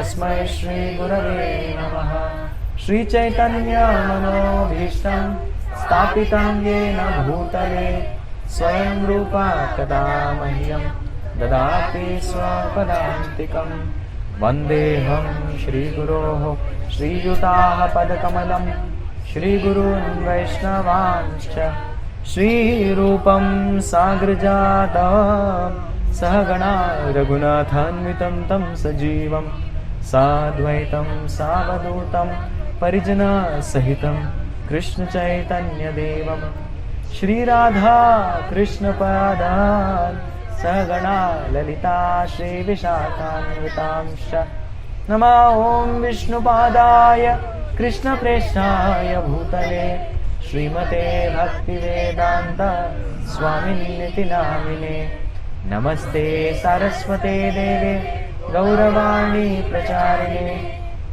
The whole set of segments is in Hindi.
तस्मै श्री गुरवे नमः। श्री चैतन्य मनोभीष्टं स्थापितं येन भूतले स्वयं रूपा कदा मह्यं ददाति स्वपदान्तिकं। वन्देऽहं श्रीगुरोः श्रीयुताः पदकमलं श्रीगुरून् वैष्णवांश्च। श्रीरूपं साग्रजातं सहगणा रघुनाथान्वितं तं सजीवं साद्वैतं सावधूतं परिजनसहितं कृष्णचैतन्यदेवं श्रीराधा कृष्णपादान् सहगणा ललिता श्रीविशाखान्वितांश्च। नमः ॐ विष्णुपादाय कृष्णप्रेष्ठाय भूतले श्रीमते भक्तिवेदान्त स्वामिनिति नामिने। नमस्ते सारस्वते देवे गौरवाणी प्रचारिणे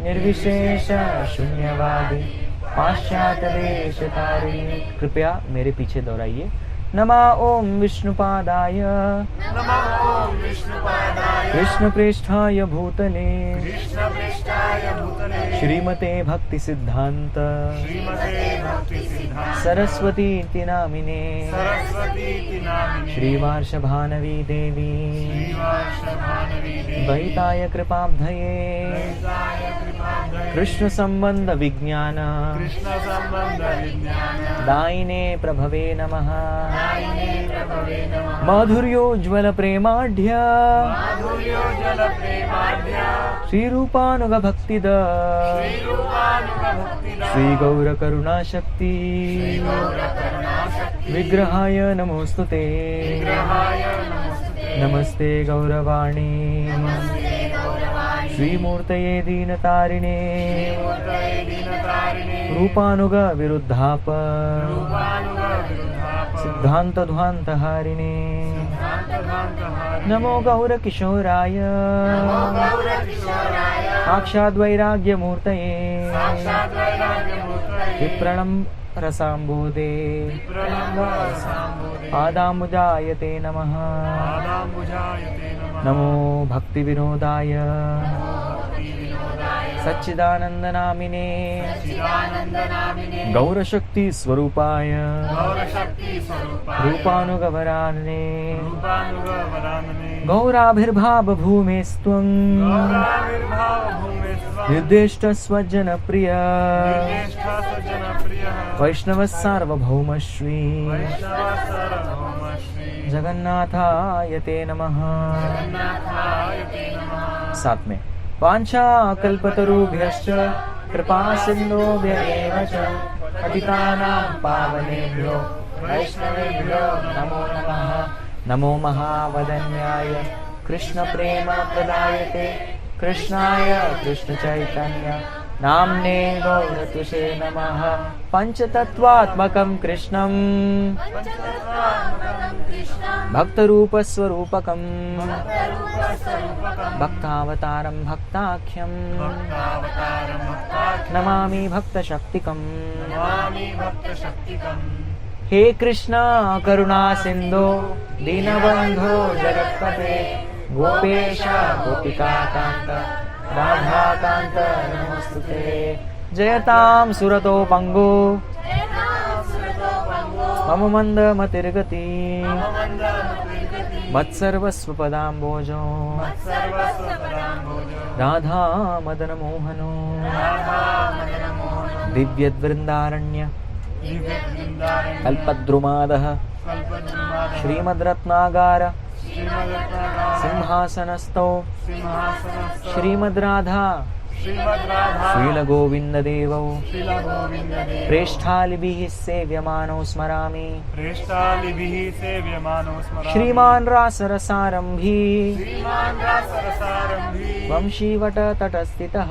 निर्विशेष शून्यवादी पाश्चात्य देशतारिणे। कृपया मेरे पीछे दोहराइए। नमः ॐ विष्णुपादाय कृष्णप्रेष्ठाय भूतले श्रीमते भक्ति सिद्धांत सरस्वती इति नामिने श्रीवार्षभानवी देवी द्वैताय कृपाब्धये कृष्ण संबंध विज्ञान दायिने प्रभवे नमः। माधुर्योज्वल प्रेमाढ्य श्रीरूपानुग भक्तिद श्री गौर करुणा शक्ति विग्रहाय नमोस्तुते। नमस्ते गौरवाणी श्रीमूर्तये दीनतारिणे रूपानुग विरुद्धाप सिद्धांत ध्वान्तहारिणे। नमो गौर किशोराय साक्षाद्वैराग्यमूर्तये विप्रणं रसाम्बुदे पादाम्बुजायते नमः। नमो भक्तिविनोदाय सच्चिदानन्दनामिने गौरशक्ति स्वरूपाय रूपानुगवरानने गौराभिर्भाव भूमेस्त्वं निर्दिष्टस्वजनप्रिय वैष्णवः सार्वभौमश्री जगन्नाथाय ते नमः। साथ में वाञ्छा कल्पतरुभ्यश्च कृपा सिन्धुभ्य एव च पतितानां पावनेभ्यो वैष्णवेभ्यो नमो नमः। नमो महावदन्याय कृष्णप्रेम प्रदायते कृष्णाय कृष्णचैतन्य नाम्ने गौरतुषे नमः। पंचतत्वात्मकं कृष्णं भक्तरूपस्वरूपकं भक्तावतारं भक्ताख्यं नमामि भक्तशक्तिकम्। हे कृष्ण करुणा सिंधो दीनबंधो जगत्पते गोपेश गोपिकाकान्त राधाकान्त नमोस्तुते। जयतां सुरतो पंगो मम मंदमतिर्गति मत्सर्वस्वपदाम्बोजो राधा मदन मोहनो दिव्यद्वृन्दारण्य कल्पद्रुमादः श्रीमद्रत्नागार सिंहासनस्थौ श्रीमद्राधा श्रीलगोविन्ददेवौ प्रेष्ठालिभिः सेव्यमानौ स्मरामि। श्रीमान् रासरसारम्भी वंशीवटतटस्थितः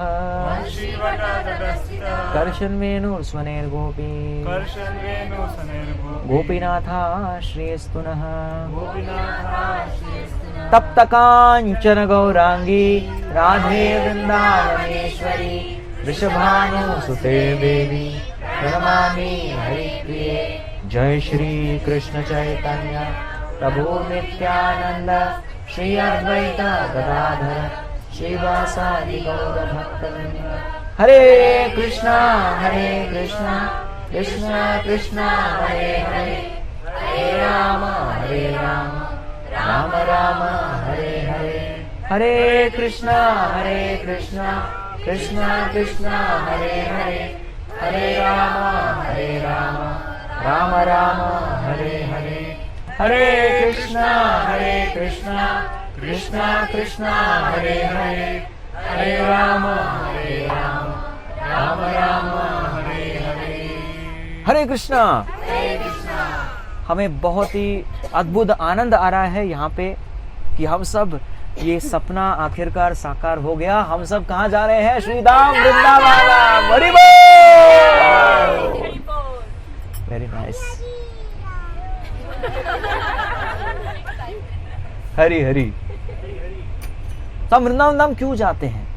कर्षन्वेणुस्वनैर्गोपी गोपीनाथाश्रयस्तुनः। तप्त कांचन गौरांगी राधे वृंदावनेश्वरी वृषभानुसुते देवी प्रणमामि हरिप्रिये। जय श्री कृष्ण चैतन्य प्रभु नित्यानंद श्री अद्वैत गदाधर श्रीवासादि गौरभक्तवृन्द। हरे कृष्णा कृष्णा कृष्णा हरे हरे, हरे राम राम राम हरे हरे। हरे कृष्णा कृष्णा कृष्णा हरे हरे, हरे राम राम राम हरे हरे। हरे कृष्णा कृष्णा कृष्णा हरे हरे, हरे राम राम राम हरे हरे। हरे कृष्णा। हमें बहुत ही अद्भुत आनंद आ रहा है यहाँ पे कि हम सब ये सपना आखिरकार साकार हो गया। हम सब कहाँ जा रहे हैं? श्री धाम वृंदावन। हरि बोल। Very nice. हरी हरी। तो हम वृंदावन धाम क्यों जाते हैं,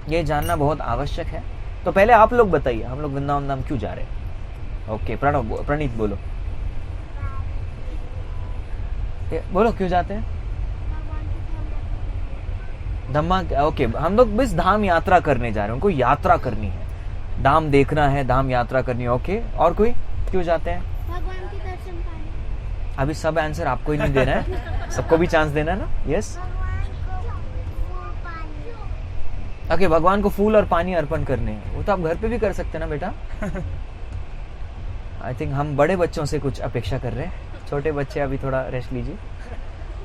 ये जानना बहुत आवश्यक है। तो पहले आप लोग बताइए, हम लोग वृंदावन धाम क्यों जा रहे हैं? ओके, प्रणीत बोलो, बोलो क्यों जाते हैं? धम्मा। ओके, हम लोग बस धाम यात्रा करने जा रहे हैं, उनको यात्रा करनी है, धाम देखना है, धाम यात्रा करनी है। ओके, और कोई क्यों जाते हैं? भगवान के दर्शन पाने। अभी सब आंसर आपको ही नहीं देना है, सबको भी चांस देना है ना। यस, ओके, भगवान को फूल और पानी अर्पण करने हैं। वो तो आप घर पे भी कर सकते हैं ना बेटा। आई थिंक हम बड़े बच्चों से कुछ अपेक्षा कर रहे हैं, छोटे बच्चे अभी थोड़ा रेस्ट लीजिए।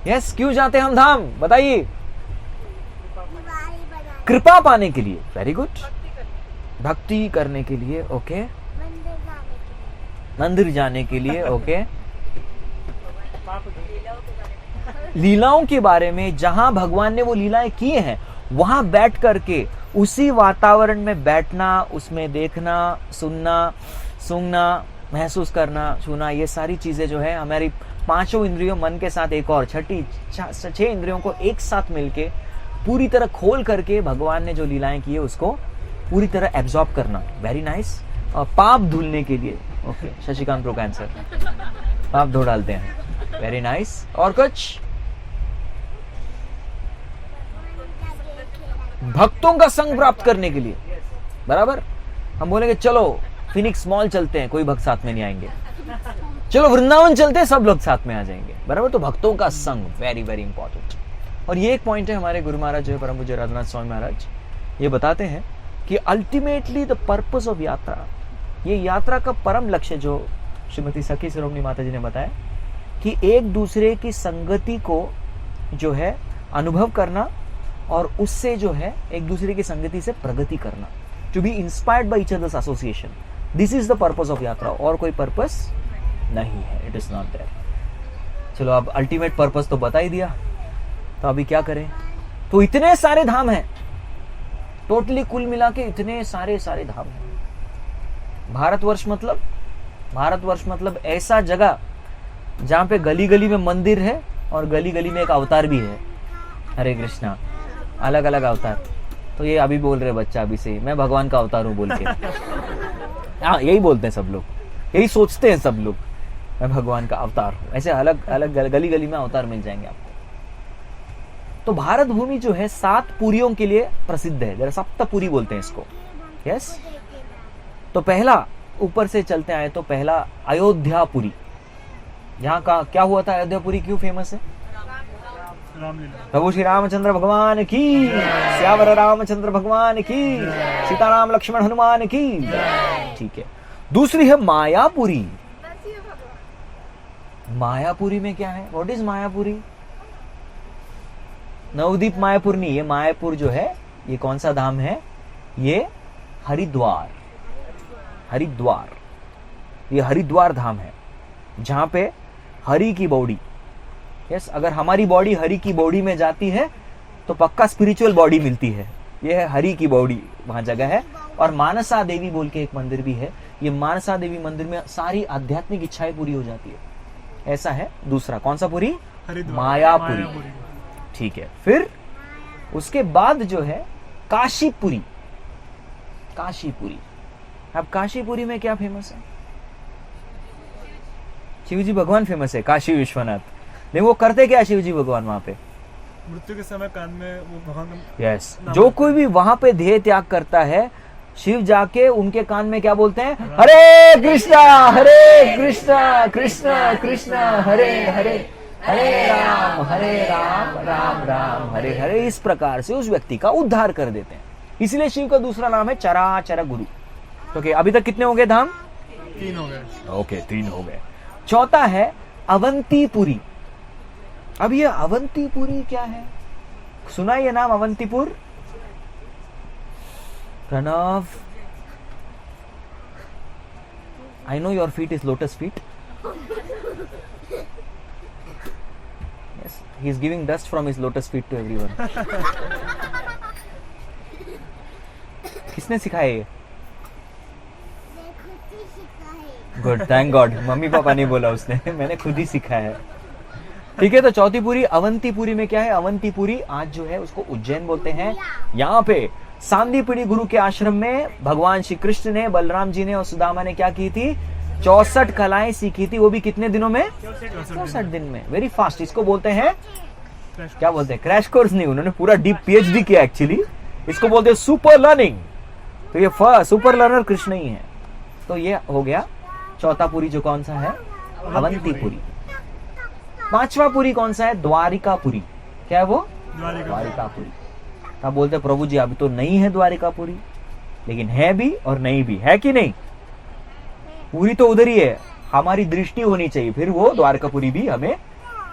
यस, क्यों जाते हैं हम धाम, बताइए? कृपा पाने के लिए। Very good. भक्ति करने के लिए। ओके। मंदिर जाने के लिए। ओके। लीलाओं के बारे में, जहां भगवान ने वो लीलाएं किए हैं वहां बैठ करके उसी वातावरण में बैठना, उसमें देखना, सुनना, सूंघना, महसूस करना, छूना, ये सारी चीजें जो है हमारी पांचों इंद्रियों, मन के साथ एक और छह इंद्रियों को एक साथ मिलके पूरी तरह खोल करके भगवान ने जो लीलाएं की है उसको पूरी तरह एब्जॉर्ब करना। Very nice. और पाप धुलने के लिए। ओके, शशिकांत प्रो का आंसर, पाप धो डालते हैं। Very nice. और कुछ? भक्तों का संग प्राप्त करने के लिए। बराबर। हम बोलेंगे चलो फिनिक्स मॉल चलते हैं, कोई भक्त साथ में नहीं आएंगे। चलो वृंदावन चलते हैं, सब लोग साथ में आ जाएंगे। बराबर। तो भक्तों का संग वेरी वेरी इंपॉर्टेंट। और ये एक पॉइंट है, हमारे गुरु महाराज जो है परम पूज्य राधानाथ स्वामी महाराज, ये बताते हैं कि अल्टीमेटली द पर्पस ऑफ यात्रा, ये यात्रा का परम लक्ष्य जो श्रीमती सखी शिरोमणि माता जी ने बताया कि एक दूसरे की संगति को जो है अनुभव करना और उससे जो है एक दूसरे की संगति से प्रगति करना, to be inspired by each others association. This is the purpose of yatra, और कोई पर्पस नहीं है। It is not there. चलो, अब अल्टीमेट पर्पस तो बता ही दिया, तो अभी क्या करें? तो इतने सारे धाम हैं, टोटली कुल मिला के इतने सारे धाम हैं। भारतवर्ष मतलब ऐसा जगह जहां पे गली गली में मंदिर है और गली गली में एक अवतार भी है। हरे कृष्णा। अलग अलग अवतार। तो ये अभी बोल रहे बच्चा अभी से, मैं भगवान का अवतार हूं बोल के। हाँ, यही बोलते हैं सब लोग, यही सोचते हैं सब लोग, मैं भगवान का अवतार हूं। ऐसे अलग अलग गली गली में अवतार मिल जाएंगे आपको। तो भारत भूमि जो है 7 पुरियों के लिए प्रसिद्ध है, जरा सप्तपुरी बोलते हैं इसको। यस। तो पहला, ऊपर से चलते आए तो पहला अयोध्यापुरी। यहाँ का क्या हुआ था? अयोध्यापुरी क्यों फेमस है? प्रभु श्री रामचंद्र भगवान की, श्यावर रामचंद्र भगवान की, सीताराम लक्ष्मण हनुमान की। ठीक है। दूसरी है मायापुरी। मायापुरी में क्या है? What is Mayapuri? नवदीप मायापुर नहीं, ये मायापुर जो है ये कौन सा धाम है? ये हरिद्वार। ये हरिद्वार धाम है जहां पे हरि की बॉडी। यस, अगर हमारी बॉडी हरि की बॉडी में जाती है तो पक्का स्पिरिचुअल बॉडी मिलती है। ये है हरि की बॉडी, वहां जगह है। और मानसा देवी बोल के एक मंदिर भी है। ये मानसा देवी मंदिर में सारी आध्यात्मिक इच्छाएं पूरी हो जाती है। ऐसा है। दूसरा कौन सा पुरी? मायापुरी। ठीक है। फिर उसके बाद जो है काशीपुरी। अब काशीपुरी में क्या फेमस है? शिवजी भगवान फेमस है, काशी विश्वनाथ। लेकिन वो करते क्या शिवजी भगवान वहां पे? मृत्यु के समय कान में वो भगवान का यस, जो कोई भी वहां पे देह त्याग करता है, शिव जाके उनके कान में क्या बोलते हैं? हरे कृष्णा कृष्ण कृष्ण हरे हरे, हरे राम राम राम हरे हरे। इस प्रकार से उस व्यक्ति का उद्धार कर देते हैं। इसलिए शिव का दूसरा नाम है चराचर गुरु। ओके, अभी तक कितने हो गए धाम? 3 हो गए। ओके, 3 हो गए। चौथा है अवंतीपुरी। अब ये अवंतीपुरी क्या है? सुना ये नाम Avantipur? Pranav, I know your feet is lotus feet. Yes, he is giving dust from his lotus feet to everyone. किसने सिखाया ये? मैं खुद ही सीखा है। Good, thank God. Mummy papa नहीं बोला उसने, मैंने खुद ही सीखा है। ठीक है, तो चौथी पुरी अवंतीपुरी में क्या है? अवंतीपुरी आज जो है उसको उज्जैन बोलते हैं। यहाँ पे सांदीपनी गुरु के आश्रम में भगवान श्री कृष्ण ने, बलराम जी ने और सुदामा ने क्या की थी? 64 कलाएं सीखी थी। वो भी कितने दिनों में? 64 दिन में। Very fast. इसको बोलते हैं, क्या बोलते हैं? क्रैश कोर्स नहीं, उन्होंने पूरा डीप PhD किया एक्चुअली। इसको बोलते हैं सुपर लर्निंग। तो ये सुपर लर्नर कृष्ण ही है। तो ये हो गया चौथा पुरी, जो कौन सा है? अवंतीपुरी। पांचवा पुरी कौन सा है? द्वारिकापुरी। क्या है वो? द्वारिकापुरी। आप बोलते हैं प्रभु जी अभी तो नहीं है द्वारिकापुरी, लेकिन है भी और नहीं भी है कि नहीं? पूरी तो उधर ही है, हमारी दृष्टि होनी चाहिए, फिर वो द्वारकापुरी भी हमें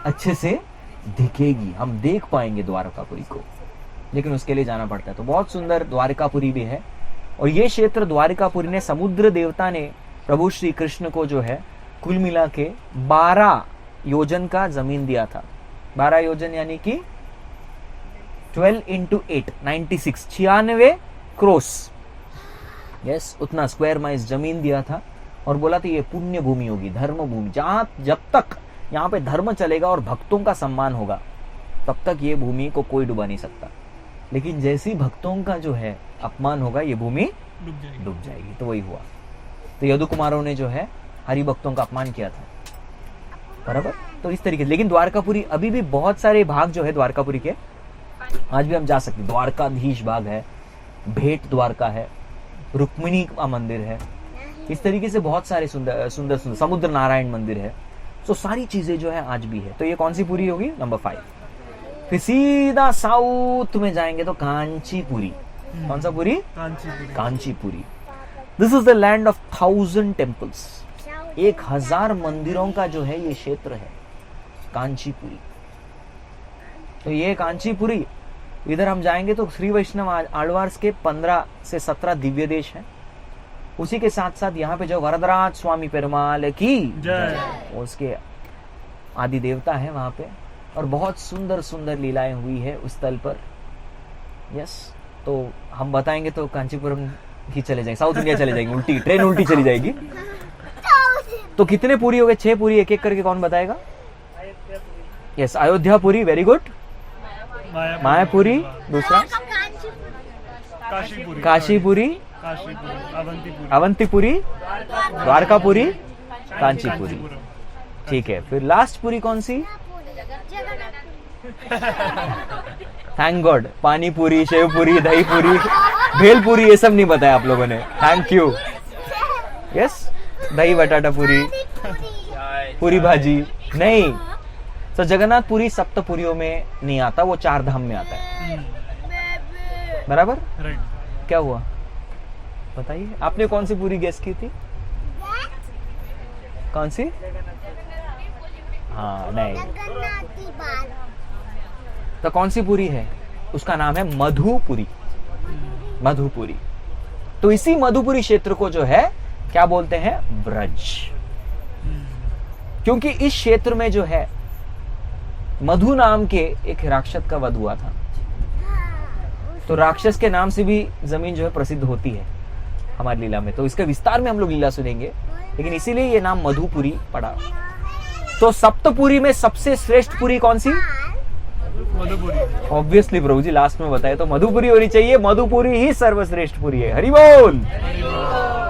अच्छे से दिखेगी, हम देख पाएंगे द्वारकापुरी को। लेकिन उसके लिए जाना पड़ता है। तो बहुत सुंदर द्वारकापुरी भी है। और ये क्षेत्र द्वारिकापुरी ने, समुद्र देवता ने प्रभु श्री कृष्ण को जो है कुल मिला के 12 योजन का जमीन दिया था। 12 योजन यानी कि 12 into 8 96 96 क्रोस। यस, उतना स्क्वायर माइल्स जमीन दिया था और बोला था ये पुण्य भूमि होगी, धर्म भूमि। जब तक यहाँ पे धर्म चलेगा और भक्तों का सम्मान होगा, तब तक ये भूमि को कोई डुबा नहीं सकता। लेकिन जैसे ही भक्तों का जो है अपमान होगा, ये भूमि डूब जाएगी। तो वही हुआ। तो यदु कुमारों ने जो है हरि भक्तों का अपमान किया था, बराबर। तो इस तरीके से, लेकिन द्वारकापुरी अभी भी बहुत सारे भाग जो है द्वारकापुरी के आज भी हम जा सकते हैं। द्वारकाधीश भाग है, भेंट द्वारका है, रुक्मिणी का मंदिर है, इस तरीके से बहुत सारे सुंदर सुंदर समुद्र नारायण मंदिर है। तो सारी चीजें जो है आज भी है। तो ये कौन सी पुरी होगी? नंबर 5। फिर सीधा साउथ में जाएंगे तो कांचीपुरी। कौन सा Puri? Kanchipuri. This is the land of 1000 temples. 1000 मंदिरों का जो है ये क्षेत्र है कांचीपुरी। तो ये कांचीपुरी, इधर हम जाएंगे तो श्री वैष्णव आಳ್वार्स के 15 से 17 दिव्य देश हैं। उसी के साथ साथ यहाँ पे जो वरदराज स्वामी पेरुमाल की जय, उसके आदि देवता है वहां पे। और बहुत सुंदर सुंदर लीलाएं हुई है उस स्थल पर। यस, तो हम बताएंगे तो कांचीपुरम ही चले जाएंगे, साउथ इंडिया चले जाएंगे, उल्टी ट्रेन उल्टी चली जाएगी। तो कितने पूरी हो गए? 6 पूरी, एक एक करके कौन बताएगा? Yes, Ayodhyapuri, very good. Mayapuri, दूसरा काशीपुरी, अवंतीपुरी, द्वारकापुरी, कांचीपुरी। ठीक है, फिर लास्ट पुरी कौन सी? थैंक गॉड, पानीपुरी, शेवपुरी, दहीपुरी, भेलपुरी, ये सब नहीं बताया आप लोगों ने। Thank you. यस, दही बटाटा पूरी, पूरी भाजी नहीं। तो जगन्नाथपुरी सप्तपुरियों में नहीं आता, वो 4 धाम में आता है, बराबर। क्या हुआ बताइए? आपने कौन सी पूरी गेस की थी? कौन सी? हाँ, नहीं। तो कौन सी पूरी है? उसका नाम है मधुपुरी। मधुपुरी। तो इसी मधुपुरी क्षेत्र को जो है क्या बोलते हैं? ब्रज। क्योंकि इस क्षेत्र में जो है मधु नाम के एक राक्षस का वध हुआ था। तो राक्षस के नाम से भी जमीन जो है प्रसिद्ध होती है हमारी लीला में। तो इसके विस्तार में हम लोग लीला सुनेंगे, लेकिन इसीलिए ये नाम मधुपुरी पड़ा। तो सप्तपुरी में सबसे श्रेष्ठ पुरी कौन सी? मधुपुरी। ऑब्वियसली प्रभु जी लास्ट में बताए तो मधुपुरी होनी चाहिए। मधुपुरी ही सर्वश्रेष्ठ पुरी है। हरि बोल।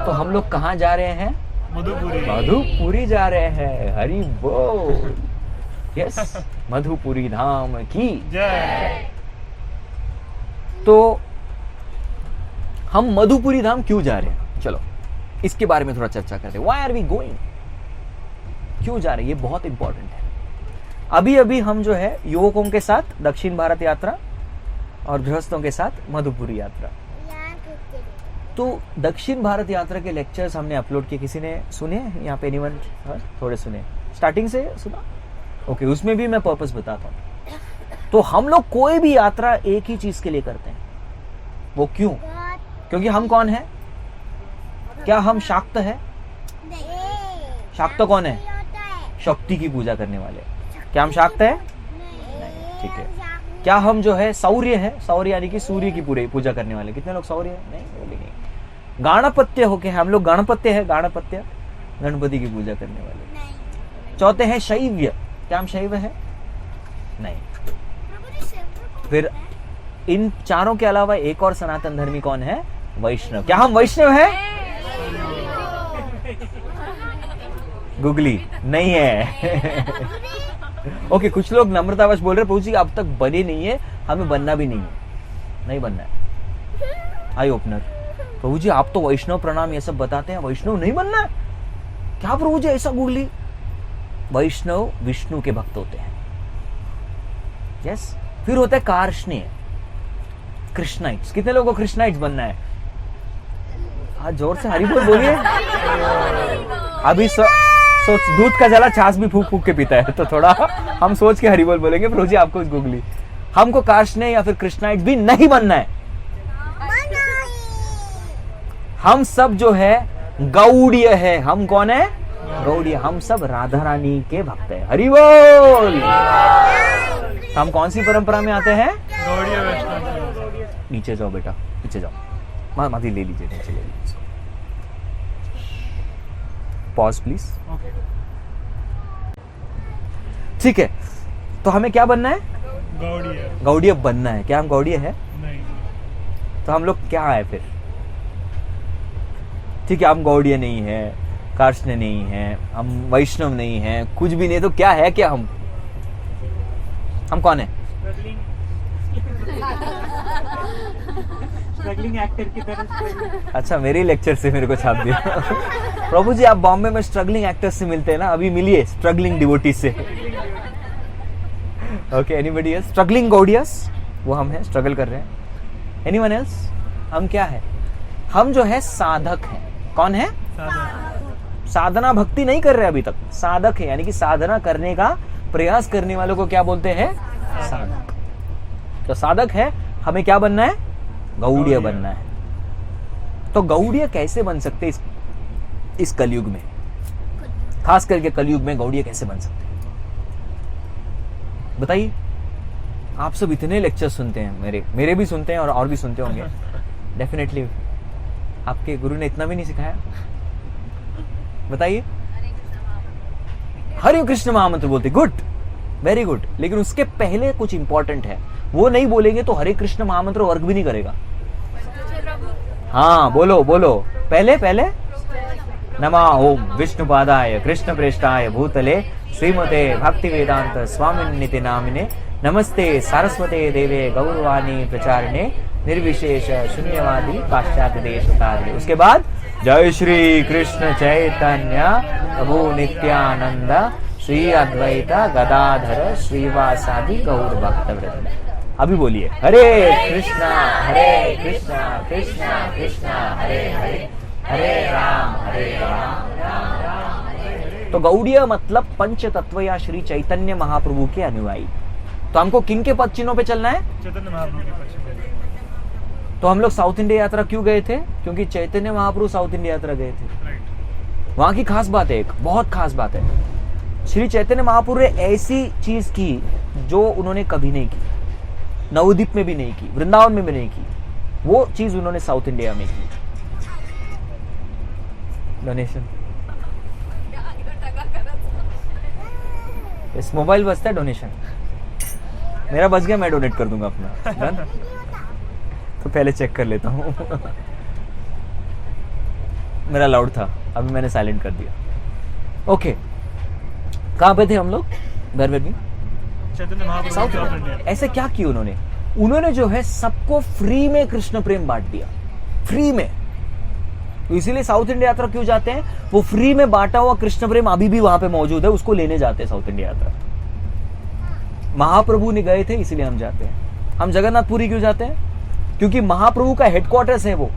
तो हम लोग कहाँ जा रहे हैं? मधुपुरी। मधुपुरी जा रहे हैं। हरि बोल। यस, मधुपुरी धाम की। जय। तो हम मधुपुरी धाम क्यों जा रहे हैं, चलो इसके बारे में थोड़ा चर्चा करते हैं। व्हाई आर वी गोइंग, क्यों जा रहे हैं, ये बहुत इंपॉर्टेंट है। अभी अभी हम जो है युवकों के साथ दक्षिण भारत यात्रा और गृहस्थों के साथ मधुपुरी यात्रा। यहाँ कुत्ते तो दक्षिण भारत यात्रा के लेक्चर्स हमने अपलोड किए, किसी ने सुने यहाँ पे? एनीवन? थोड़े सुने, स्टार्टिंग से सुना? ओके, उसमें भी मैं पर्पस बताता हूँ। तो हम लोग कोई भी यात्रा एक ही चीज के लिए करते हैं, वो क्यों? बहुत क्योंकि हम कौन है? क्या हम शाक्त है? नहीं शाक्त कौन है? होता है शक्ति की पूजा करने वाले। क्या हम शाक्त है? नहीं ठीक है। क्या हम जो है सौर्य है? सौर्य यानी कि सूर्य की पूरी पूजा करने वाले। कितने लोग सौर्य है? नहीं बोलेंगे। गाणपत्य होके हम लोग, गाणपत्य है, गाणपत्य गणपति की पूजा करने वाले। नहीं चौथे हैं शैव्य। क्या हम शैव है? नहीं। फिर इन चारों के अलावा एक और सनातन धर्मी कौन है? वैष्णव। क्या हम वैष्णव है? गुगली नहीं है। ओके, कुछ लोग नम्रतावश बोल रहे प्रभु जी अब तक बने नहीं है, हमें बनना भी नहीं है। नहीं बनना है। आई ओपनर, प्रभु जी आप तो वैष्णव प्रणाम ये सब बताते हैं, वैष्णव नहीं बनना है क्या प्रभु जी? ऐसा गुगली। वैष्णव विष्णु के भक्त होते हैं। यस। फिर होता है कार्ष्णेय, कृष्णाइट्स। कितने लोगों को कृष्णाइट्स बनना है? हाँ, जोर से हरि बोल बोलिए। अभी सोच, दूध का जला छाछ भी फूक फूक के पीता है, तो थोड़ा हम सोच के हरि बोल बोलेंगे। प्रभु जी आपको गुगली। हमको कार्ष्णेय या फिर कृष्णाइट्स भी नहीं बनना है। हम सब जो है गौड़ीय है। हम कौन है? गौड़ीय। हम सब राधा रानी के भक्त है। हरि बोल। तो हम कौन सी परंपरा में आते हैं? गौड़ीय वैष्णव। नीचे जाओ बेटा, नीचे जाओ। माधी ले लीजिए, नीचे ले लीजिए। Pause please. ओके। ठीक है, तो हमें क्या बनना है? गौड़ीय। गौड़ीय बनना है। क्या हम गौड़ीय है? नहीं। तो हम लोग क्या है फिर? ठीक है, हम गौड़ीय नहीं है, कार्ष्ण नहीं है, हम वैष्णव नहीं है, कुछ भी नहीं, तो क्या है? क्या हम कौन है? स्ट्रगलिंग एक्टर की तरह। अच्छा, मेरे लेक्चर से मेरे को छाप दिया। प्रभु जी आप बॉम्बे में स्ट्रगलिंग एक्टर्स से मिलते हैं ना, अभी मिलिए स्ट्रगलिंग डिवोटी से। Okay, anybody else? स्ट्रगलिंग गौड़ियस, वो हम हैं, स्ट्रगल कर रहे हैं। Anyone else? हम क्या है? हम जो है साधक हैं। कौन है? साधना भक्ति नहीं कर रहे अभी तक, साधक है, यानी कि साधना करने का प्रयास करने वालों को क्या बोलते हैं? साधक। तो साधक है, हमें क्या बनना है? गौड़ीय बनना है। तो गौड़ीय कैसे बन सकते इस कलयुग में? खास करके कलयुग में गौड़ीय कैसे बन सकते? बताइए। आप सब इतने लेक्चर सुनते हैं, मेरे भी सुनते हैं और भी सुनते होंगे डेफिनेटली। आपके गुरु ने इतना भी नहीं सिखाया? बताइए। हरे कृष्ण महामंत्र बोलते, गुड, वेरी गुड। लेकिन उसके पहले कुछ इंपॉर्टेंट है, वो नहीं बोलेंगे तो हरे कृष्ण महामंत्र वर्क भी नहीं करेगा। हाँ, बोलो बोलो। पहले नमः ओम विष्णुपादाय कृष्ण प्रेष्ठाय भूतले श्रीमते भक्ति वेदांत स्वामिनिति नामिने नमस्ते सारस्वते देवे गौरवाणी प्रचारिणे निर्विशेष शून्यवादी पाश्चात्य देश तारिणे। उसके बाद जय श्री कृष्ण चैतन्य प्रभु नित्यानंद श्री अद्वैत गदाधर श्रीवासादि गौर भक्त वृंद। अभी बोलिए हरे कृष्णा कृष्णा कृष्णा हरे हरे, हरे राम राम राम। तो गौड़ीय मतलब पंच तत्व या श्री चैतन्य महाप्रभु के अनुयायी। तो हमको किन के पद चिन्हों पे चलना है? चैतन्य महाप्रभु के पक्ष में। तो हम लोग साउथ इंडिया यात्रा क्यों गए थे? क्योंकि चैतन्य महाप्रभु साउथ इंडिया यात्रा गए थे। राइट। वहां की खास बात है, एक बहुत खास बात है, श्री चैतन्य महाप्रभु ने ऐसी चीज की जो उन्होंने कभी नहीं की, नवद्वीप में भी नहीं की, वृंदावन में भी नहीं की, वो चीज उन्होंने साउथ इंडिया में की। डोनेशन। इस मोबाइल बजता है, डोनेशन मेरा बच गया, मैं डोनेट कर दूंगा अपना। डन? तो पहले चेक कर लेता हूँ। मेरा लाउड था, अभी मैंने साइलेंट कर दिया। ओके, कहाँ पे थे हम लोग? बेर में Chaitanya Mahaprabhu south south India. India. ऐसे क्या किया उन्होंने जो है सबको फ्री में कृष्ण प्रेम बांट दिया, फ्री में। तो इसीलिए साउथ इंडिया यात्रा क्यों जाते हैं? वो फ्री में बांटा हुआ कृष्ण प्रेम अभी भी वहां पे मौजूद है, उसको लेने जाते हैं साउथ इंडिया यात्रा। महाप्रभु ने गए थे इसलिए हम जाते हैं। हम जगन्नाथपुरी क्यों जाते हैं? क्योंकि महाप्रभु का हेडक्वार्टर्स है, वो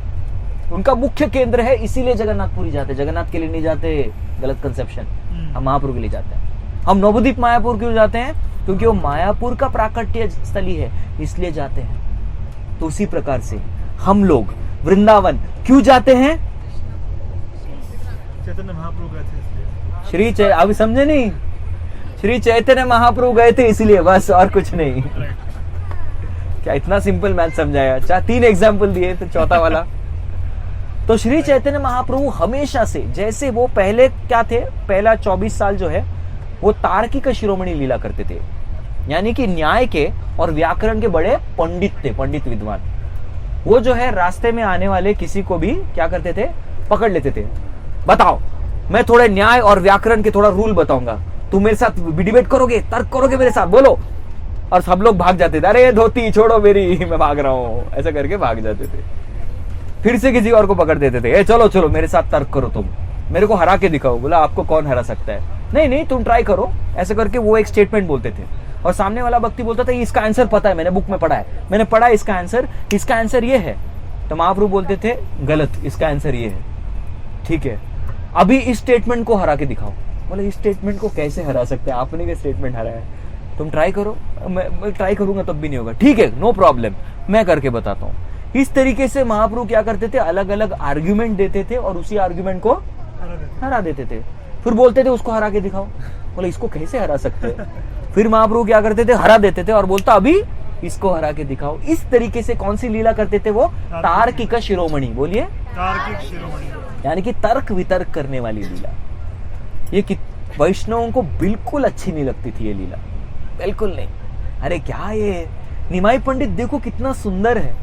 उनका मुख्य केंद्र है, इसीलिए जगन्नाथपुरी जाते हैं। जगन्नाथ के लिए नहीं जाते, गलत कंसेप्शन। हम महाप्रभु के लिए जाते हैं। हम नवद्वीप मायापुर क्यों जाते हैं? क्योंकि वो मायापुर का प्राकट्य स्थली है, इसलिए जाते हैं। तो उसी प्रकार से हम लोग वृंदावन क्यों जाते हैं? चैतन्य महाप्रभु गए थे इसलिए। श्री चै अभी समझे नहीं? श्री चैतन्य महाप्रभु गए थे इसलिए, बस, और कुछ नहीं। क्या इतना सिंपल मैथ समझाया? 3 एग्जाम्पल दिए तो चौथा वाला। तो श्री चैतन्य महाप्रभु हमेशा से, जैसे वो पहले क्या थे, पहला 24 साल जो है वो तार्किक शिरोमणि लीला करते थे, यानी कि न्याय के और व्याकरण के बड़े पंडित थे, पंडित विद्वान। वो जो है रास्ते में आने वाले किसी को भी क्या करते थे, पकड़ लेते थे। बताओ, मैं थोड़े न्याय और व्याकरण के थोड़ा रूल बताऊंगा, तुम मेरे साथ डिबेट करोगे, तर्क करोगे मेरे साथ, बोलो। और सब लोग भाग जाते थे, अरे धोती छोड़ो मेरी, मैं भाग रहा हूं, ऐसा करके भाग जाते थे। फिर से किसी और को पकड़ देते थे, ए चलो चलो मेरे साथ तर्क करो, तुम मेरे को हरा के दिखाओ। बोला आपको कौन हरा सकता है? नहीं नहीं तुम ट्राई करो, ऐसे करके वो एक स्टेटमेंट बोलते थे। और सामने वाला व्यक्ति बोलता था इसका आंसर पता है, मैंने बुक में पढ़ा है, मैंने पढ़ा है इसका आंसर ये है। तो महाप्रभु बोलते थे गलत, इसका आंसर ये है। ठीक है, अभी इस स्टेटमेंट को हरा के दिखाओ। बोले इस स्टेटमेंट को कैसे हरा सकते हैं, आपने क्या स्टेटमेंट हराया है, तुम ट्राई करो। मैं ट्राई करूंगा तब भी नहीं होगा, ठीक है नो प्रॉब्लम, मैं करके बताता हूँ। इस तरीके से महाप्रभु क्या करते थे, अलग अलग आर्ग्यूमेंट देते थे और उसी आर्ग्यूमेंट को हरा देते थे। फिर बोलते थे उसको हरा के दिखाओ। बोले इसको कैसे हरा सकते हैं? फिर महाप्रभु क्या करते थे, हरा देते थे और बोलता अभी इसको हरा के दिखाओ। इस तरीके से कौन सी लीला करते थे वो? तार्किक शिरोमणि। बोलिए, तार्किक शिरोमणि, यानी कि तर्क वितर्क करने वाली लीला। ये वैष्णवों को बिल्कुल अच्छी नहीं लगती थी ये लीला, बिल्कुल नहीं। अरे क्या ये निमाई पंडित देखो कितना सुंदर है,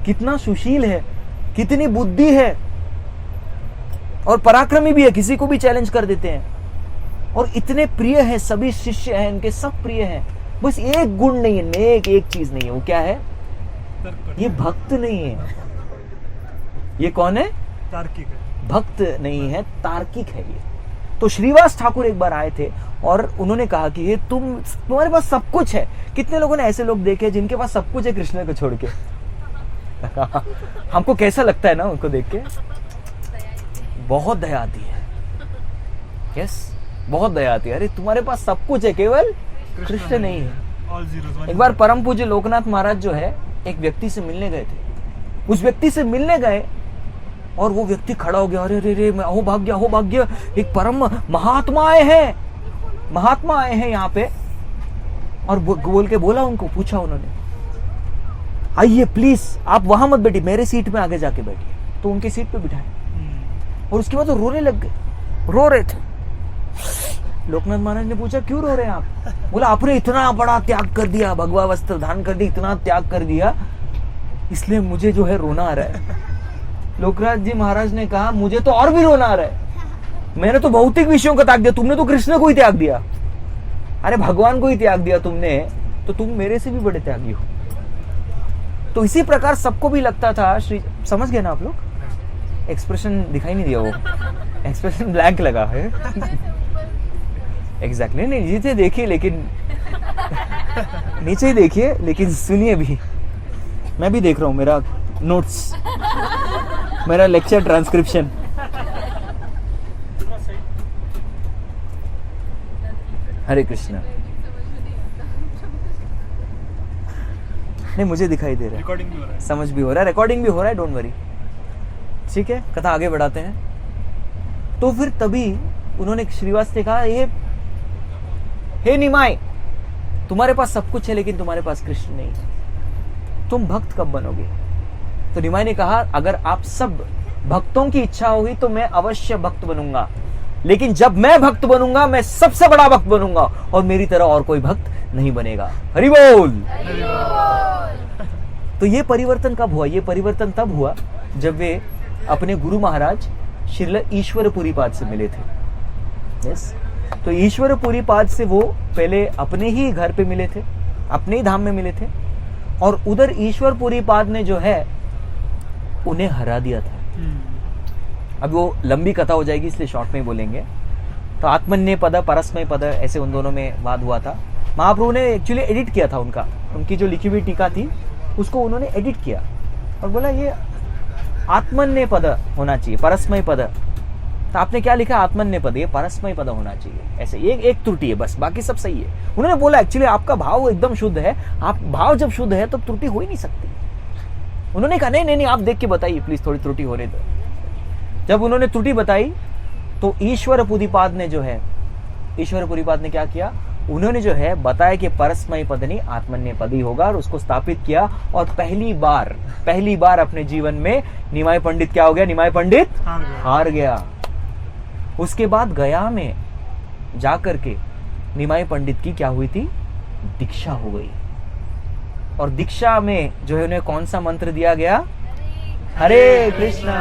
कितना सुशील है, कितनी बुद्धि है और पराक्रमी भी है, किसी को भी चैलेंज कर देते हैं और इतने प्रिय है, सभी शिष्य हैं इनके, सब प्रिय हैं। बस एक गुण नहीं है, नेक एक चीज नहीं है, वो क्या है? ये भक्त नहीं है। ये कौन है? तार्किक है। भक्त नहीं है, तार्किक है ये। तो श्रीवास ठाकुर एक बार आए थे और उन्होंने कहा कि ये तुम्हारे पास सब कुछ है। कितने लोगों ने ऐसे लोग देखे जिनके पास सब कुछ है कृष्ण को छोड़ के? हमको कैसा लगता है ना उनको देख के? बहुत दया आती है। यस, बहुत दया आती है। अरे तुम्हारे पास सब कुछ है, केवल कृष्ण नहीं है। All zeros, एक बार परम पूज्य लोकनाथ महाराज जो है एक व्यक्ति से मिलने गए थे। उस व्यक्ति से मिलने गए और वो व्यक्ति खड़ा हो गया, अरे रे रे मैं हो भाग्य, एक परम महात्मा आए हैं यहाँ पे। और बोल के बोला उनको, पूछा उन्होंने, आइए प्लीज आप वहां मत बैठिए, मेरे सीट में आगे जाके बैठिए। तो उनके सीट पे बिठाए और उसके बाद वो रोने लग गए, रो रहे थे। लोकनाथ महाराज ने पूछा क्यों रो रहे हैं आप? बोला आपने इतना बड़ा त्याग कर दिया, भगवा वस्त्र धारण कर दिया, इतना त्याग कर दिया, इसलिए मुझे जो है रोना आ रहा है। लोकनाथ जी महाराज ने कहा मुझे तो और भी रोना आ रहा है, मैंने तो भौतिक विषयों का त्याग दिया, तुमने तो कृष्ण को ही त्याग दिया। अरे भगवान को ही त्याग दिया तुमने, तो तुम मेरे से भी बड़े त्यागी हो। तो इसी प्रकार सबको भी लगता था, श्री समझ गए ना आप लोग? एक्सप्रेशन दिखाई नहीं दिया, वो एक्सप्रेशन ब्लैंक लगा है। एग्जैक्टली नहीं, नीचे देखिए लेकिन नीचे ही देखिए लेकिन सुनिए भी। मैं भी देख रहा हूं, मेरा नोट्स, मेरा लेक्चर ट्रांसक्रिप्शन। हरे कृष्णा। नहीं मुझे दिखाई दे रहा है, रिकॉर्डिंग भी हो रहा है। समझ भी हो रहा है, रिकॉर्डिंग भी हो रहा है, डोंट वरी। ठीक है, कथा आगे बढ़ाते हैं। तो फिर तभी उन्होंने श्रीवास से कहा, हे निमाय, तुम्हारे पास सब कुछ है लेकिन तुम्हारे पास कृष्ण नहीं है, तुम भक्त कब बनोगे? तो निमाय ने कहा अगर आप सब भक्तों की इच्छा होगी तो मैं अवश्य भक्त बनूंगा, लेकिन जब मैं भक्त बनूंगा मैं सबसे बड़ा भक्त बनूंगा और मेरी तरह और कोई भक्त नहीं बनेगा। हरि बोल। तो ये परिवर्तन कब हुआ? ये परिवर्तन तब हुआ जब वे अपने गुरु महाराज श्रील ईश्वरपुरी पाद से मिले थे। यस, तो ईश्वरपुरी पाद से वो पहले अपने ही घर पे मिले थे, अपने ही धाम में मिले थे, और उधर ईश्वरपुरी पाद ने जो है उन्हें हरा दिया था। अब वो लंबी कथा हो जाएगी इसलिए शॉर्ट में ही बोलेंगे। तो आत्मन्य पद, परस्मय पद, ऐसे उन दोनों में वाद हुआ था। महाप्रभु ने एक्चुअली एडिट किया था उनकी जो लिखी हुई टीका थी उसको उन्होंने एडिट किया और बोला ये आत्मन्य पद होना चाहिए, परस्मय पद। तो आपने क्या लिखा, आत्मन्य पद, ये परस्मय पद होना चाहिए। ऐसे एक त्रुटि है बस, बाकी सब सही है। उन्होंने बोला एक्चुअली आपका भाव एकदम शुद्ध है, आप भाव जब शुद्ध है तब त्रुटि हो ही नहीं सकती। उन्होंने कहा नहीं आप देख के बताइए प्लीज, थोड़ी त्रुटि हो रही। तो जब उन्होंने त्रुटि बताई तो ईश्वरपुरीपाद ने जो है, ईश्वरपुरीपाद ने क्या किया, उन्होंने जो है बताया कि परस्मय पद नहीं आत्मन्य पद ही होगा, और उसको स्थापित किया। और पहली बार अपने जीवन में निमाय पंडित क्या हो गया, निमाय पंडित हार गया। उसके बाद गया में जाकर के निमाय पंडित की क्या हुई थी, दीक्षा हो गई। और दीक्षा में जो है उन्हें कौन सा मंत्र दिया गया, हरे कृष्णा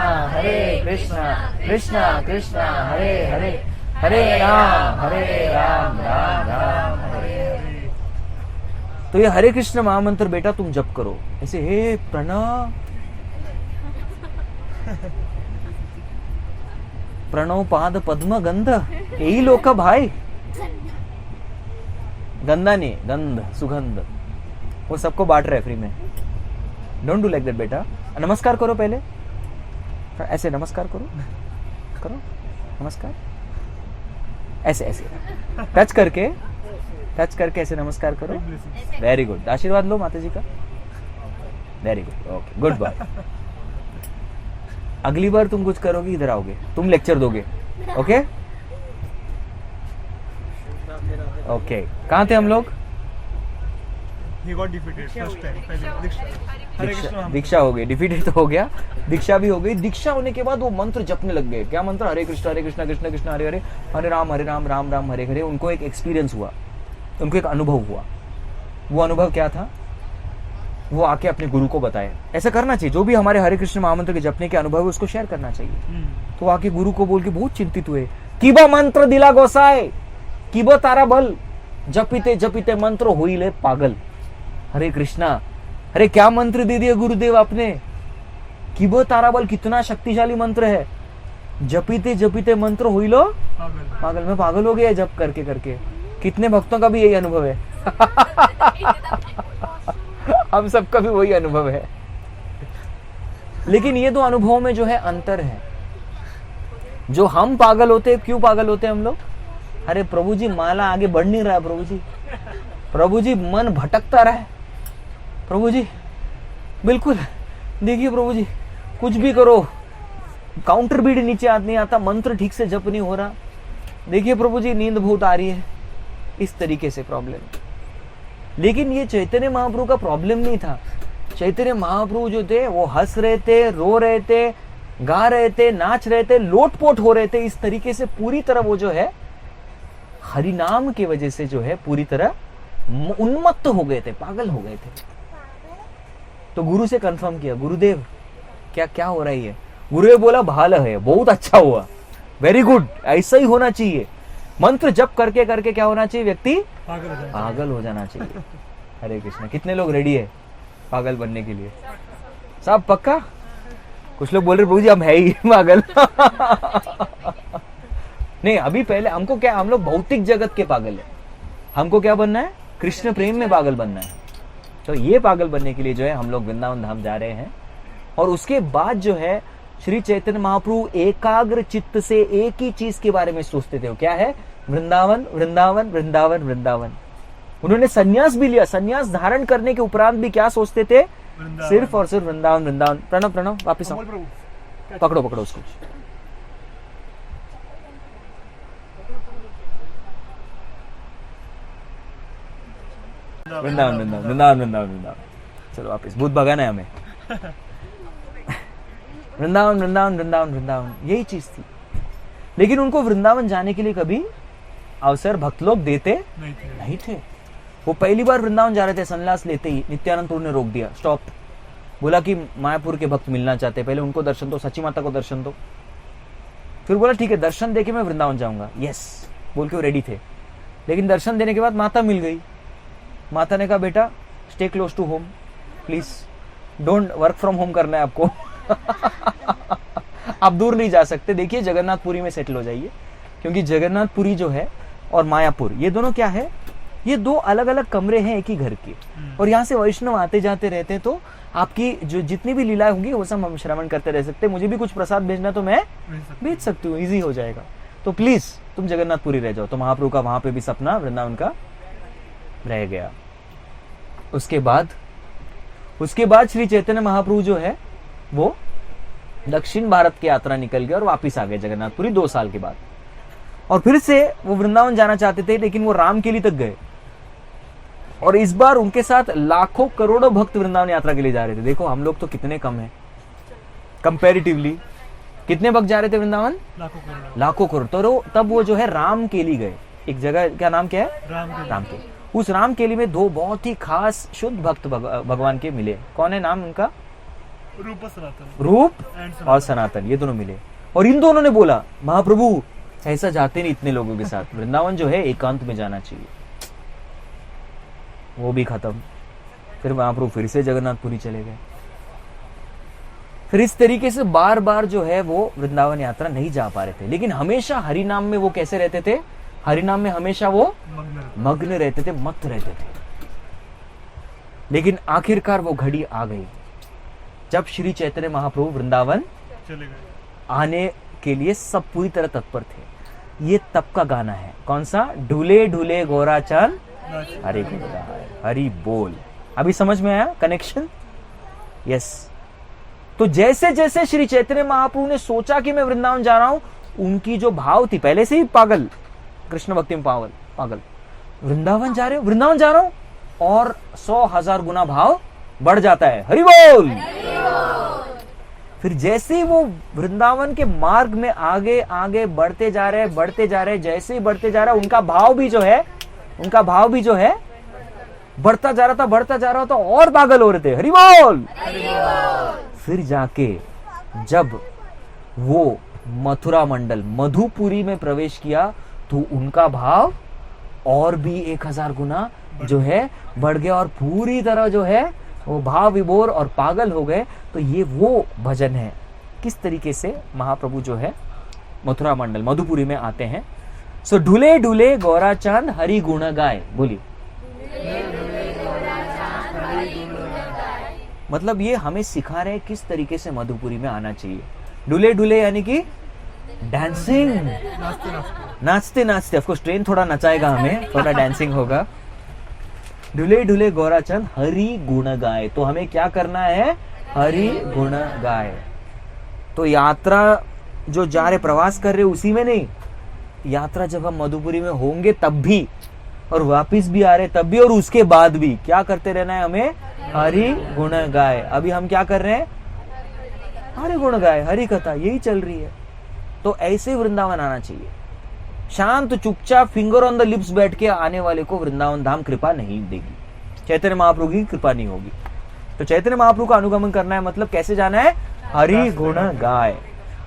कृष्णा कृष्णा हरे हरे, हरे राम राम राम हरे हरे। तो ये हरे कृष्ण महामंत्र बेटा तुम जप करो ऐसे, हे प्रणव प्रणव पाद पद्म गंध, यही लोग का भाई, गंदा नहीं, गंध सुगंध, वो सबको बांट रहे फ्री में। डोंट डू लाइक दैट बेटा। नमस्कार करो पहले, ऐसे नमस्कार करो नमस्कार, ऐसे टच करके ऐसे नमस्कार करो। वेरी गुड, आशीर्वाद लो माता जी का। Very good, okay, goodbye. अगली बार तुम कुछ करोगे इधर आओगे, तुम लेक्चर दोगे। ओके ओके, कहाँ थे हम लोग? He got defeated first time, पहले दीक्षा, हरे कृष्ण दीक्षा हो गई, डिफीटेड तो हो गया, दीक्षा भी हो गई। दीक्षा होने के बाद वो मंत्र जपने लग गए। क्या मंत्र? हरे कृष्ण कृष्ण कृष्ण हरे हरे, हरे राम राम राम हरे हरे। उनको एक एक्सपीरियंस हुआ, उनको एक अनुभव हुआ। वो अनुभव क्या था, वो आके अपने गुरु को बताए। ऐसा करना चाहिए, जो भी हमारे हरे कृष्ण महामंत्र के जपने के अनुभव है उसको शेयर करना चाहिए। तो आके गुरु को बोल के बहुत चिंतित हुए, किबा मंत्र दिला गोसाए, किबो तारा बल, जपिते जपिते मंत्र हुई ले पागल। हरे कृष्णा, अरे क्या मंत्र दे दिया गुरुदेव आपने, किबो तारा बल, कितना शक्तिशाली मंत्र है, जपीते जपीते मंत्र हुई लो पागल। मैं पागल हो गया जप करके करके। कितने भक्तों का भी यही अनुभव है। हम सबका भी वही अनुभव है। लेकिन ये दो अनुभवों में जो है अंतर है। जो हम पागल होते, क्यों पागल होते हम लोग? अरे प्रभु जी माला आगे बढ़ नहीं रहा है, प्रभु जी मन भटकता रहा है, प्रभु जी बिल्कुल, देखिए प्रभु जी कुछ भी करो, काउंटर बीट नीचे नहीं आता, मंत्र ठीक से जप नहीं हो रहा, देखिए प्रभु जी नींद बहुत आ रही है। इस तरीके से प्रॉब्लम। लेकिन ये चैतन्य महाप्रभु का प्रॉब्लम नहीं था। चैतन्य महाप्रभु जो थे वो हंस रहे थे, रो रहे थे, गा रहे थे, नाच रहे थे, लोटपोट हो रहे थे। इस तरीके से पूरी तरह वो जो है हरिनाम की वजह से जो है पूरी तरह उन्मत्त हो गए थे, पागल हो गए थे। तो गुरु से कंफर्म किया, गुरुदेव क्या क्या हो रहा है? गुरुदेव बोला भाल है, बहुत अच्छा हुआ, वेरी गुड, ऐसा ही होना चाहिए। मंत्र जप करके करके क्या होना चाहिए? व्यक्ति पागल हो जाना चाहिए। हरे कृष्ण। कितने लोग रेडी है पागल बनने के लिए? सब पक्का? कुछ लोग बोल रहे प्रभु जी हम है ही पागल। नहीं, अभी पहले हमको क्या, हम लोग भौतिक जगत के पागल है, हमको क्या बनना है? कृष्ण प्रेम में पागल बनना है। तो ये पागल बनने के लिए जो है हम लोग वृंदावन धाम जा रहे हैं। और उसके बाद जो है श्री चैतन्य महाप्रभु एकाग्र चित्त से एक ही चीज के बारे में सोचते थे। क्या है? वृंदावन वृंदावन वृंदावन वृंदावन। उन्होंने संन्यास भी लिया। संन्यास धारण करने के उपरांत भी क्या सोचते थे? सिर्फ और सिर्फ वृंदावन वृंदावन। प्रणव प्रणव वापिस आओ, पकड़ो पकड़ो उसको। वृंदावन वृंदावन वृंदावन वृंदावन वृंदावन। चलो वापिस, भूत भगाना है हमें। वृंदावन वृंदावन वृंदावन वृंदावन, यही चीज थी। लेकिन उनको वृंदावन जाने के लिए कभी अवसर भक्त लोग देते नहीं थे। वो पहली बार वृंदावन जा रहे थे, संन्यास लेते ही नित्यानंद प्रभु ने रोक दिया, स्टॉप। बोला कि मायापुर के भक्त मिलना चाहते, पहले उनको दर्शन दो, सच्ची माता को दर्शन दो। फिर बोला ठीक है, दर्शन देके मैं वृंदावन जाऊंगा। यस, बोल के वो रेडी थे। लेकिन दर्शन देने के बाद माता मिल गई। माता ने कहा बेटा stay close to home please, don't work from home करना है आपको आप दूर नहीं जा सकते। देखिए जगन्नाथपुरी में सेटल हो जाइए, क्योंकि जगन्नाथपुरी जो है और मायापुर ये दोनों क्या है, ये दो अलग अलग कमरे हैं एक ही घर के। और यहाँ से वैष्णव आते जाते रहते हैं, तो आपकी जो जितनी भी लीलाएं होंगी वो सब हम श्रवण करते रह सकते हैं। मुझे भी कुछ प्रसाद भेजना तो मैं भेज सकती हूँ, इजी हो जाएगा। तो प्लीज तुम जगन्नाथपुरी रह जाओ। तो महाप्रभु का वहां पे भी सपना वृंदावन का रह गया। उसके बाद श्री चैतन्य महाप्रभु जो है वो दक्षिण भारत की यात्रा निकल गए और वापिस आ गए जगन्नाथपुरी 2 साल के बाद। और फिर से वो वृंदावन जाना चाहते थे, लेकिन वो रामकेली तक गए। और इस बार उनके साथ लाखों करोड़ों भक्त वृंदावन यात्रा के लिए जा रहे थे। देखो हम लोग तो कितने कम हैं कंपैरेटिवली। कितने भक्त जा रहे थे वृंदावन? लाखों करोड़। तो तब वो जो है रामकेली गए। एक जगह क्या नाम क्या है? रामकेली। उस रामकेली में 2 बहुत ही खास शुद्ध भक्त भगवान के मिले। कौन है नाम उनका? रूप और सनातन, ये दोनों मिले। और इन दोनों ने बोला महाप्रभु ऐसा जाते नहीं इतने लोगों के साथ, वृंदावन जो है एकांत में जाना चाहिए। वो भी खत्म। फिर महाप्रभु फिर से जगन्नाथपुरी चले गए। फिर इस तरीके से बार बार जो है वो वृंदावन यात्रा नहीं जा पा रहे थे। लेकिन हमेशा हरि नाम में वो कैसे रहते थे? हरि नाम में हमेशा वो मग्न रहते थे, मत रहते थे। लेकिन आखिरकार वो घड़ी आ गई जब श्री चैतन्य महाप्रभु वृंदावन चले गए। आने के लिए सब पूरी तरह तत्पर थे। ये तब का गाना है। कौन सा? ढूले ढूले गोरा चांद हरि गुण गाए, हरि बोल। अभी समझ में आया कनेक्शन? यस। तो जैसे जैसे श्री चैतन्य महाप्रभु ने सोचा कि मैं वृंदावन जा रहा हूं, उनकी जो भाव थी, पहले से ही पागल, कृष्ण भक्ति में पागल, वृंदावन जा रहे हो, वृंदावन जा रहा हूं, और 100,000 गुना भाव बढ़ जाता है, हरि बोल। फिर जैसे ही वो वृंदावन के मार्ग में आगे आगे बढ़ते जा रहे, जैसे ही बढ़ते जा रहा है, उनका भाव भी जो है बढ़ता जा रहा था और पागल हो रहे थे, हरि बोल। फिर जाके जब वो मथुरा मंडल मधुपुरी में प्रवेश किया, तो उनका भाव और भी 1000 गुना जो है बढ़ गया, और पूरी तरह जो है वो भाव विभोर और पागल हो गए। तो ये वो भजन है, किस तरीके से महाप्रभु जो है मथुरा मंडल मधुपुरी में आते हैं। सो ढूले ढूले गौरा चांद हरि गुण गाए, बोलिए। मतलब ये हमें सिखा रहे हैं किस तरीके से मधुपुरी में आना चाहिए। ढूले ढूले यानी कि डांसिंग, नाचते नाचते। ऑफकोर्स ट्रेन थोड़ा नचाएगा हमें, थोड़ा डांसिंग होगा। ढूले ढूले गौरा चंद हरि गुण गाए। तो हमें क्या करना है? हरि गुण गाए। तो यात्रा जो जा रहे, प्रवास कर रहे, उसी में नहीं, यात्रा जब हम मधुपुरी में होंगे तब भी, और वापिस भी आ रहे तब भी, और उसके बाद भी क्या करते रहना है हमें? हरि गुण गाए। अभी हम क्या कर रहे हैं? हरि गुण गाए, हरि कथा यही चल रही है। तो ऐसे वृंदावन आना चाहिए। शांत चुपचाप फिंगर ऑन द लिप्स बैठ के आने वाले को वृंदावन धाम कृपा नहीं देगी, चैतन्य महाप्रभु की कृपा नहीं होगी। तो चैतन्य महाप्रभु का अनुगमन करना है, मतलब कैसे जाना है? हरि गुण गाए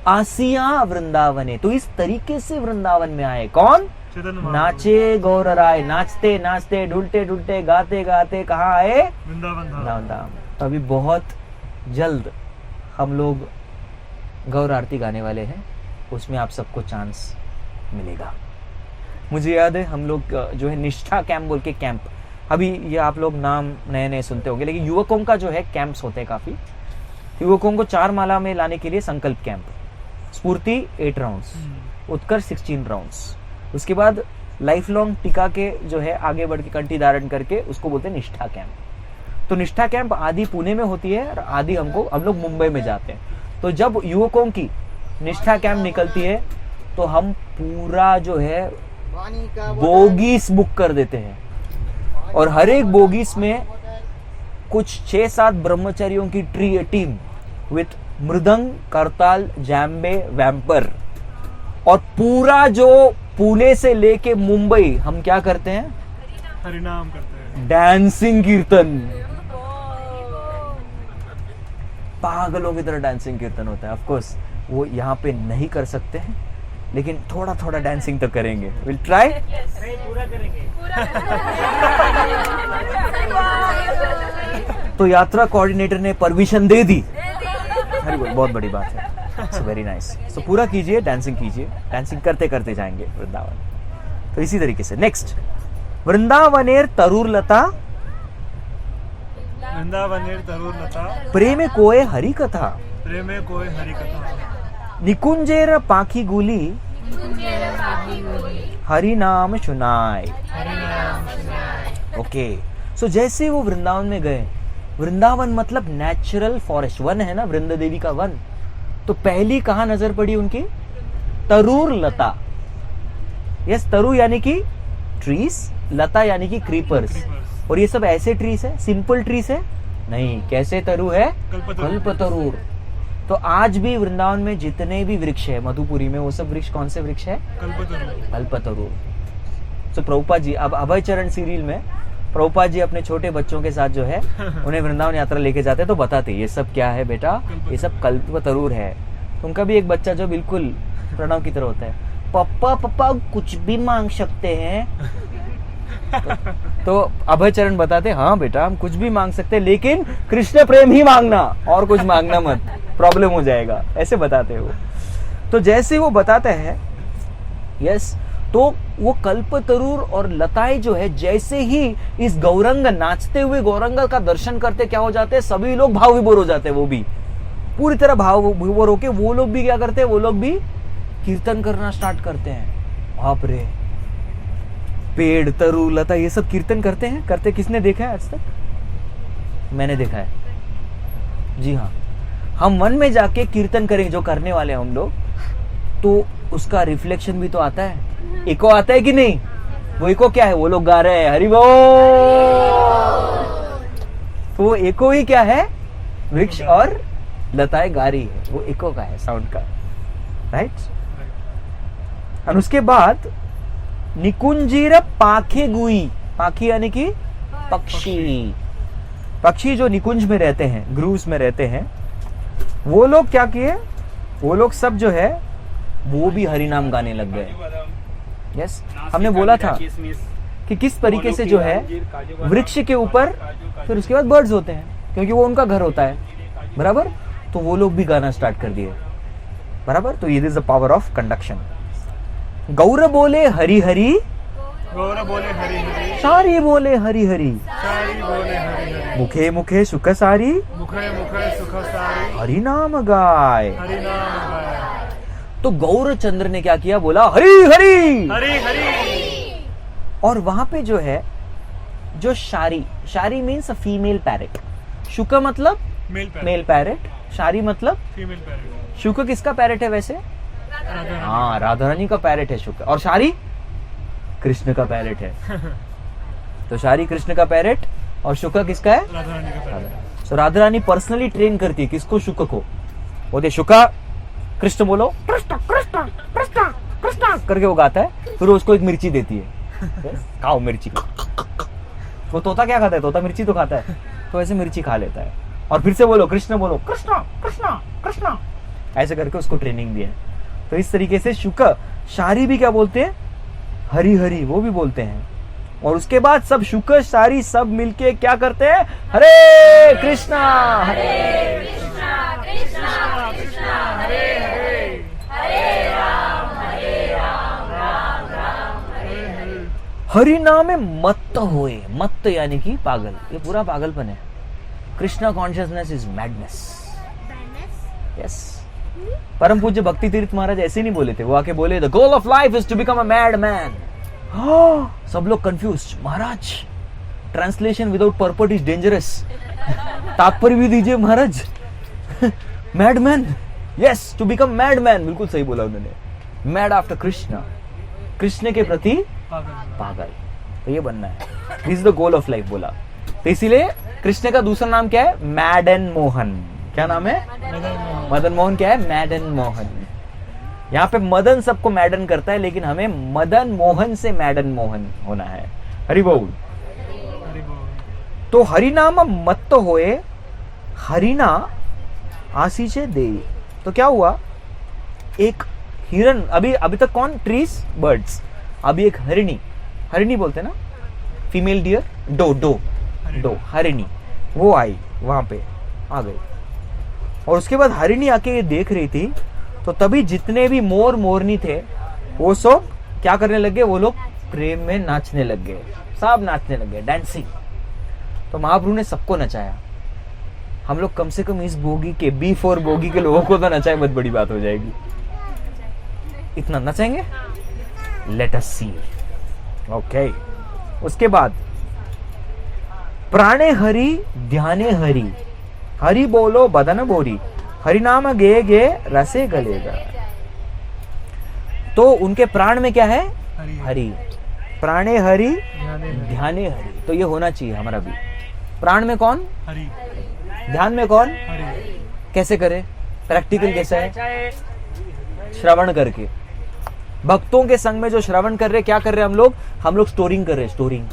आसिया वृंदावने। तो इस तरीके से वृंदावन में आए कौन? नाचे गौर राय। नाचते नाचते, ढूलते ढूलते, गाते गाते कहाँ आए? वृंदावन धाम। तो अभी बहुत जल्द हम लोग गौर आरती गाने वाले हैं, उसमें आप सबको चांस मिलेगा। मुझे याद है हम लोग जो है निष्ठा कैंप बोल के कैंप, अभी ये आप लोग नाम नए नए सुनते होंगे, लेकिन युवकों का जो है कैंप्स होते हैं काफी। युवकों को 4 माला में लाने के लिए संकल्प कैंप, स्फूर्ति 8 राउंड्स, उत्कर्ष 16 राउंड्स, उसके बाद लाइफ लॉन्ग टीका के जो है आगे बढ़ के कंठी धारण करके उसको बोलते हैं निष्ठा कैंप। तो निष्ठा कैंप आदि पुणे में होती है और आदि हम लोग मुंबई में जाते हैं। तो जब युवकों की निष्ठा कैंप निकलती है तो हम पूरा जो है बोगीस बुक कर देते हैं, और हर एक बोगीस में कुछ 6-7 ब्रह्मचारियों की टीम विथ मृदंग, करताल, जैम्बे, वैम्पर, और पूरा जो पुणे से लेके मुंबई हम क्या करते हैं? हरिनाम करते हैं, डांसिंग कीर्तन, पागलों की तरह डांसिंग कीर्तन होता है। ऑफ कोर्स वो यहाँ पे नहीं कर सकते हैं, लेकिन थोड़ा थोड़ा डांसिंग तो करेंगे. Will try. तो यात्रा कोऑर्डिनेटर ने परमिशन दे दी. अरे बहुत बड़ी बात है. So very nice. सो पूरा कीजिए, डांसिंग कीजिए. डांसिंग करते करते जाएंगे वृंदावन. तो इसी तरीके से नेक्स्ट, वृंदावनेर तरूर लता वृंदावनेर तरुर लता प्रेमे कोय हरि कथा प्रेमे कोई हरि कथा निकुंजेर पाखी गुली हरि नाम सुनाय. ओके. सो जैसे वो वृंदावन में गए, वृंदावन मतलब नेचुरल फॉरेस्ट, वन है ना, वृंदा देवी का वन. तो पहली कहां नजर पड़ी उनकी? तरूर लता. यस, तरु यानी कि ट्रीज, लता यानी कि क्रीपर्स. और ये सब ऐसे ट्रीज है, सिंपल ट्रीज है नहीं. कैसे तरु है? कल्पतरूर. तो आज भी वृंदावन में जितने भी वृक्ष है मधुपुरी में, वो सब वृक्ष कौन से वृक्ष है? कल्पतरूर. तो प्रभुपाद जी अब अभय चरण सीरियल में प्रभुपाद जी अपने छोटे बच्चों के साथ जो है उन्हें वृंदावन यात्रा लेके जाते तो बताते ये सब क्या है बेटा, ये सब कल्पतरूर है. उनका भी एक बच्चा जो बिल्कुल प्रणव की तरह होता है, पप्पा पप्पा कुछ भी मांग सकते हैं. तो अभय चरण बताते हाँ बेटा हम कुछ भी मांग सकते हैं, लेकिन कृष्ण प्रेम ही मांगना, और कुछ मांगना मत, प्रॉब्लम हो जाएगा. ऐसे बताते हो. तो जैसे वो बताते हैं, यस, तो वो कल्पतरूर और लताएं जो है जैसे ही इस गौरंग, नाचते हुए गौरंग का दर्शन करते, क्या हो जाते हैं? सभी लोग भाव विभोर हो जाते हैं. वो भी पूरी तरह भाव विभोर होके वो लोग भी क्या करते हैं? वो लोग भी कीर्तन करना स्टार्ट करते हैं. बाप रे, पेड़, तरु, लता ये सब कीर्तन करते हैं. करते किसने देखा है आज तक? मैंने देखा है. जी हाँ, हम वन में जाके कीर्तन करेंगे, जो करने वाले हम लोग, तो उसका रिफ्लेक्शन भी तो आता है. इको आता है कि नहीं? वो इको क्या है? वो लोग गा रहे हैं हरि बोल. तो वो इको ही क्या है? वृक्ष और लताएं गा रही है, वो इको का है, साउंड का. राइट. और उसके बाद निकुंजीर पाखे गुई. पाखी यानी कि पक्षी. पक्षी जो निकुंज में रहते हैं, ग्रूव्स में रहते हैं, वो लोग क्या किए? वो लोग सब जो है वो भी हरि नाम गाने लग गए. यस, हमने बोला था कि किस तरीके से जो है वृक्ष के ऊपर फिर उसके बाद बर्ड्स होते हैं, क्योंकि वो उनका घर होता है. बराबर. तो वो लोग भी गाना स्टार्ट कर दिए. बराबर. तो it is the power of conduction. Gaur बोले हरि हरि, गौर बोले हरि हरि, सारी बोले हरि हरि, सारी बोले हरि हरि, मुखे मुखे सुख सारी, मुखे मुखे सुख सारी, हरि नाम गाय. हरि नाम गाय. तो गौरचंद्र ने क्या किया? बोला हरि हरि हरि हरि. और वहां पे जो है, जो शारी, शारी मीन्स अ फीमेल पैरेट. शुक मतलब मेल पैरेट, शारी मतलब फीमेल पैरेट. शुक किसका पैरेट है वैसे? हाँ, राधा रानी का पैरेट है शुक. और शारी कृष्ण का पैरेट है. तो शारी कृष्ण का पैरेट और शुक किसका है? राधा रानी का पैरेट. सो राधा रानी पर्सनली ट्रेन करती है किसको? शुक को. बोलते शुका कृष्ण बोलो, कृष्ण कृष्ण कृष्ण कृष्ण करके वो गाता है. फिर उसको एक मिर्ची देती है, खाओ मिर्ची. वो तोता क्या खाता है? तोता मिर्ची तो खाता है. तो ऐसे मिर्ची खा लेता है. और फिर से बोलो कृष्ण बोलो, कृष्ण कृष्ण कृष्ण, ऐसे करके उसको ट्रेनिंग दी है. तो इस तरीके से शुक, शारी भी क्या बोलते हैं? हरि हरि, वो भी बोलते हैं. और उसके बाद सब शुक शारी सब मिलके क्या करते हैं? हरे कृष्णा हरे कृष्णा कृष्णा कृष्णा हरे हरे, हरे राम राम राम हरे हरे. हरि नाम में मत्त होए. मत्त यानी कि पागल. ये पूरा पागलपन है. Krishna consciousness is madness. Yes. परम पूज्य भक्ति तीर्थ महाराज ऐसे नहीं बोले थे. वो आके बोले the goal of life is to become a mad man. सब लोग confuse. Maharaj translation without purport is dangerous. तात्पर्य भी दीजिए Maharaj. Madman. Yes, to become madman. बिल्कुल सही बोला उन्होंने. मैड आफ्टर कृष्ण, कृष्ण के प्रति पागल. तो ये बनना है. This is the goal of life बोला. तो इसीलिए कृष्ण का दूसरा नाम क्या है? मैडन मोहन. क्या नाम है? मदन मोहन. क्या है? मैडन मोहन. यहाँ पे मदन सबको मैडन करता है, लेकिन हमें मदन मोहन से मैडन मोहन होना है. हरि बोल. तो हरिनाम मत्त होए हरिना आशीषे दे. तो क्या हुआ? एक हिरन, अभी तक कौन? Trees, birds. अभी एक हरिणी, हरिणी बोलते हैं ना, फीमेल डियर, डो हरिणी, वो आई वहां पे आ गई। और उसके बाद हरिणी आके ये देख रही थी, तो तभी जितने भी मोर मोरनी थे वो सब क्या करने लगे? वो लोग प्रेम में नाचने लग गए, सब नाचने लग गए, डांसिंग। तो महाप्रभु ने सबको नचाया। हम लोग कम से कम इस बोगी के, B4 बोगी के लोगों को तो नचाए, बहुत बड़ी बात हो जाएगी। इतना नचाएंगे? लेट अस सी। ओके, उसके बाद प्राणे हरि ध्याने हरि, हरि बोलो बदन बोरी, हरि नाम गे गे रसे गलेगा। तो उनके प्राण में क्या है? हरि। प्राणे हरि ध्याने हरि, तो ये होना चाहिए हमारा भी। प्राण में कौन? हरि। ध्यान में कौन? हरि। कैसे करें? प्रैक्टिकल कैसा है? श्रवण करके। भक्तों के संग में जो श्रवण कर रहे, क्या कर रहे हम लोग स्टोरिंग कर रहे, स्टोरिंग,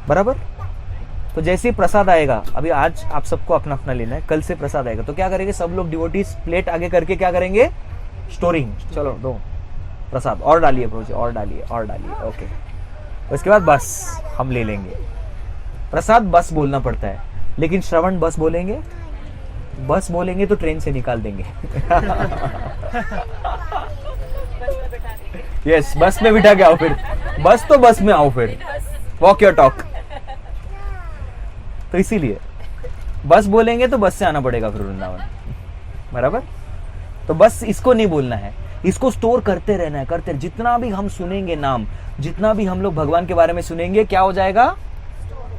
बराबर। तो जैसे ही प्रसाद आएगा, अभी आज आप सबको अपना अपना लेना है, कल से प्रसाद आएगा, तो क्या करेंगे सब लोग? डिवोटीज प्लेट आगे करके क्या करेंगे? स्टोरिंग। चलो दो प्रसाद और डालिए प्रभु जी, और डालिए, और डालिए। ओके, उसके बाद बस हम ले लेंगे प्रसाद। बस बोलना पड़ता है, लेकिन श्रवण बस बोलेंगे, बस बोलेंगे तो ट्रेन से निकाल देंगे। यस, बस में बिठा के आओ फिर, बस तो बस में आओ फिर, वॉक योर टॉक। तो इसीलिए बस बोलेंगे तो बस से आना पड़ेगा फिर वृंदावन, बराबर। तो बस इसको नहीं बोलना है, इसको स्टोर करते रहना है, करते। जितना भी हम सुनेंगे नाम, जितना भी हम लोग भगवान के बारे में सुनेंगे, क्या हो जाएगा?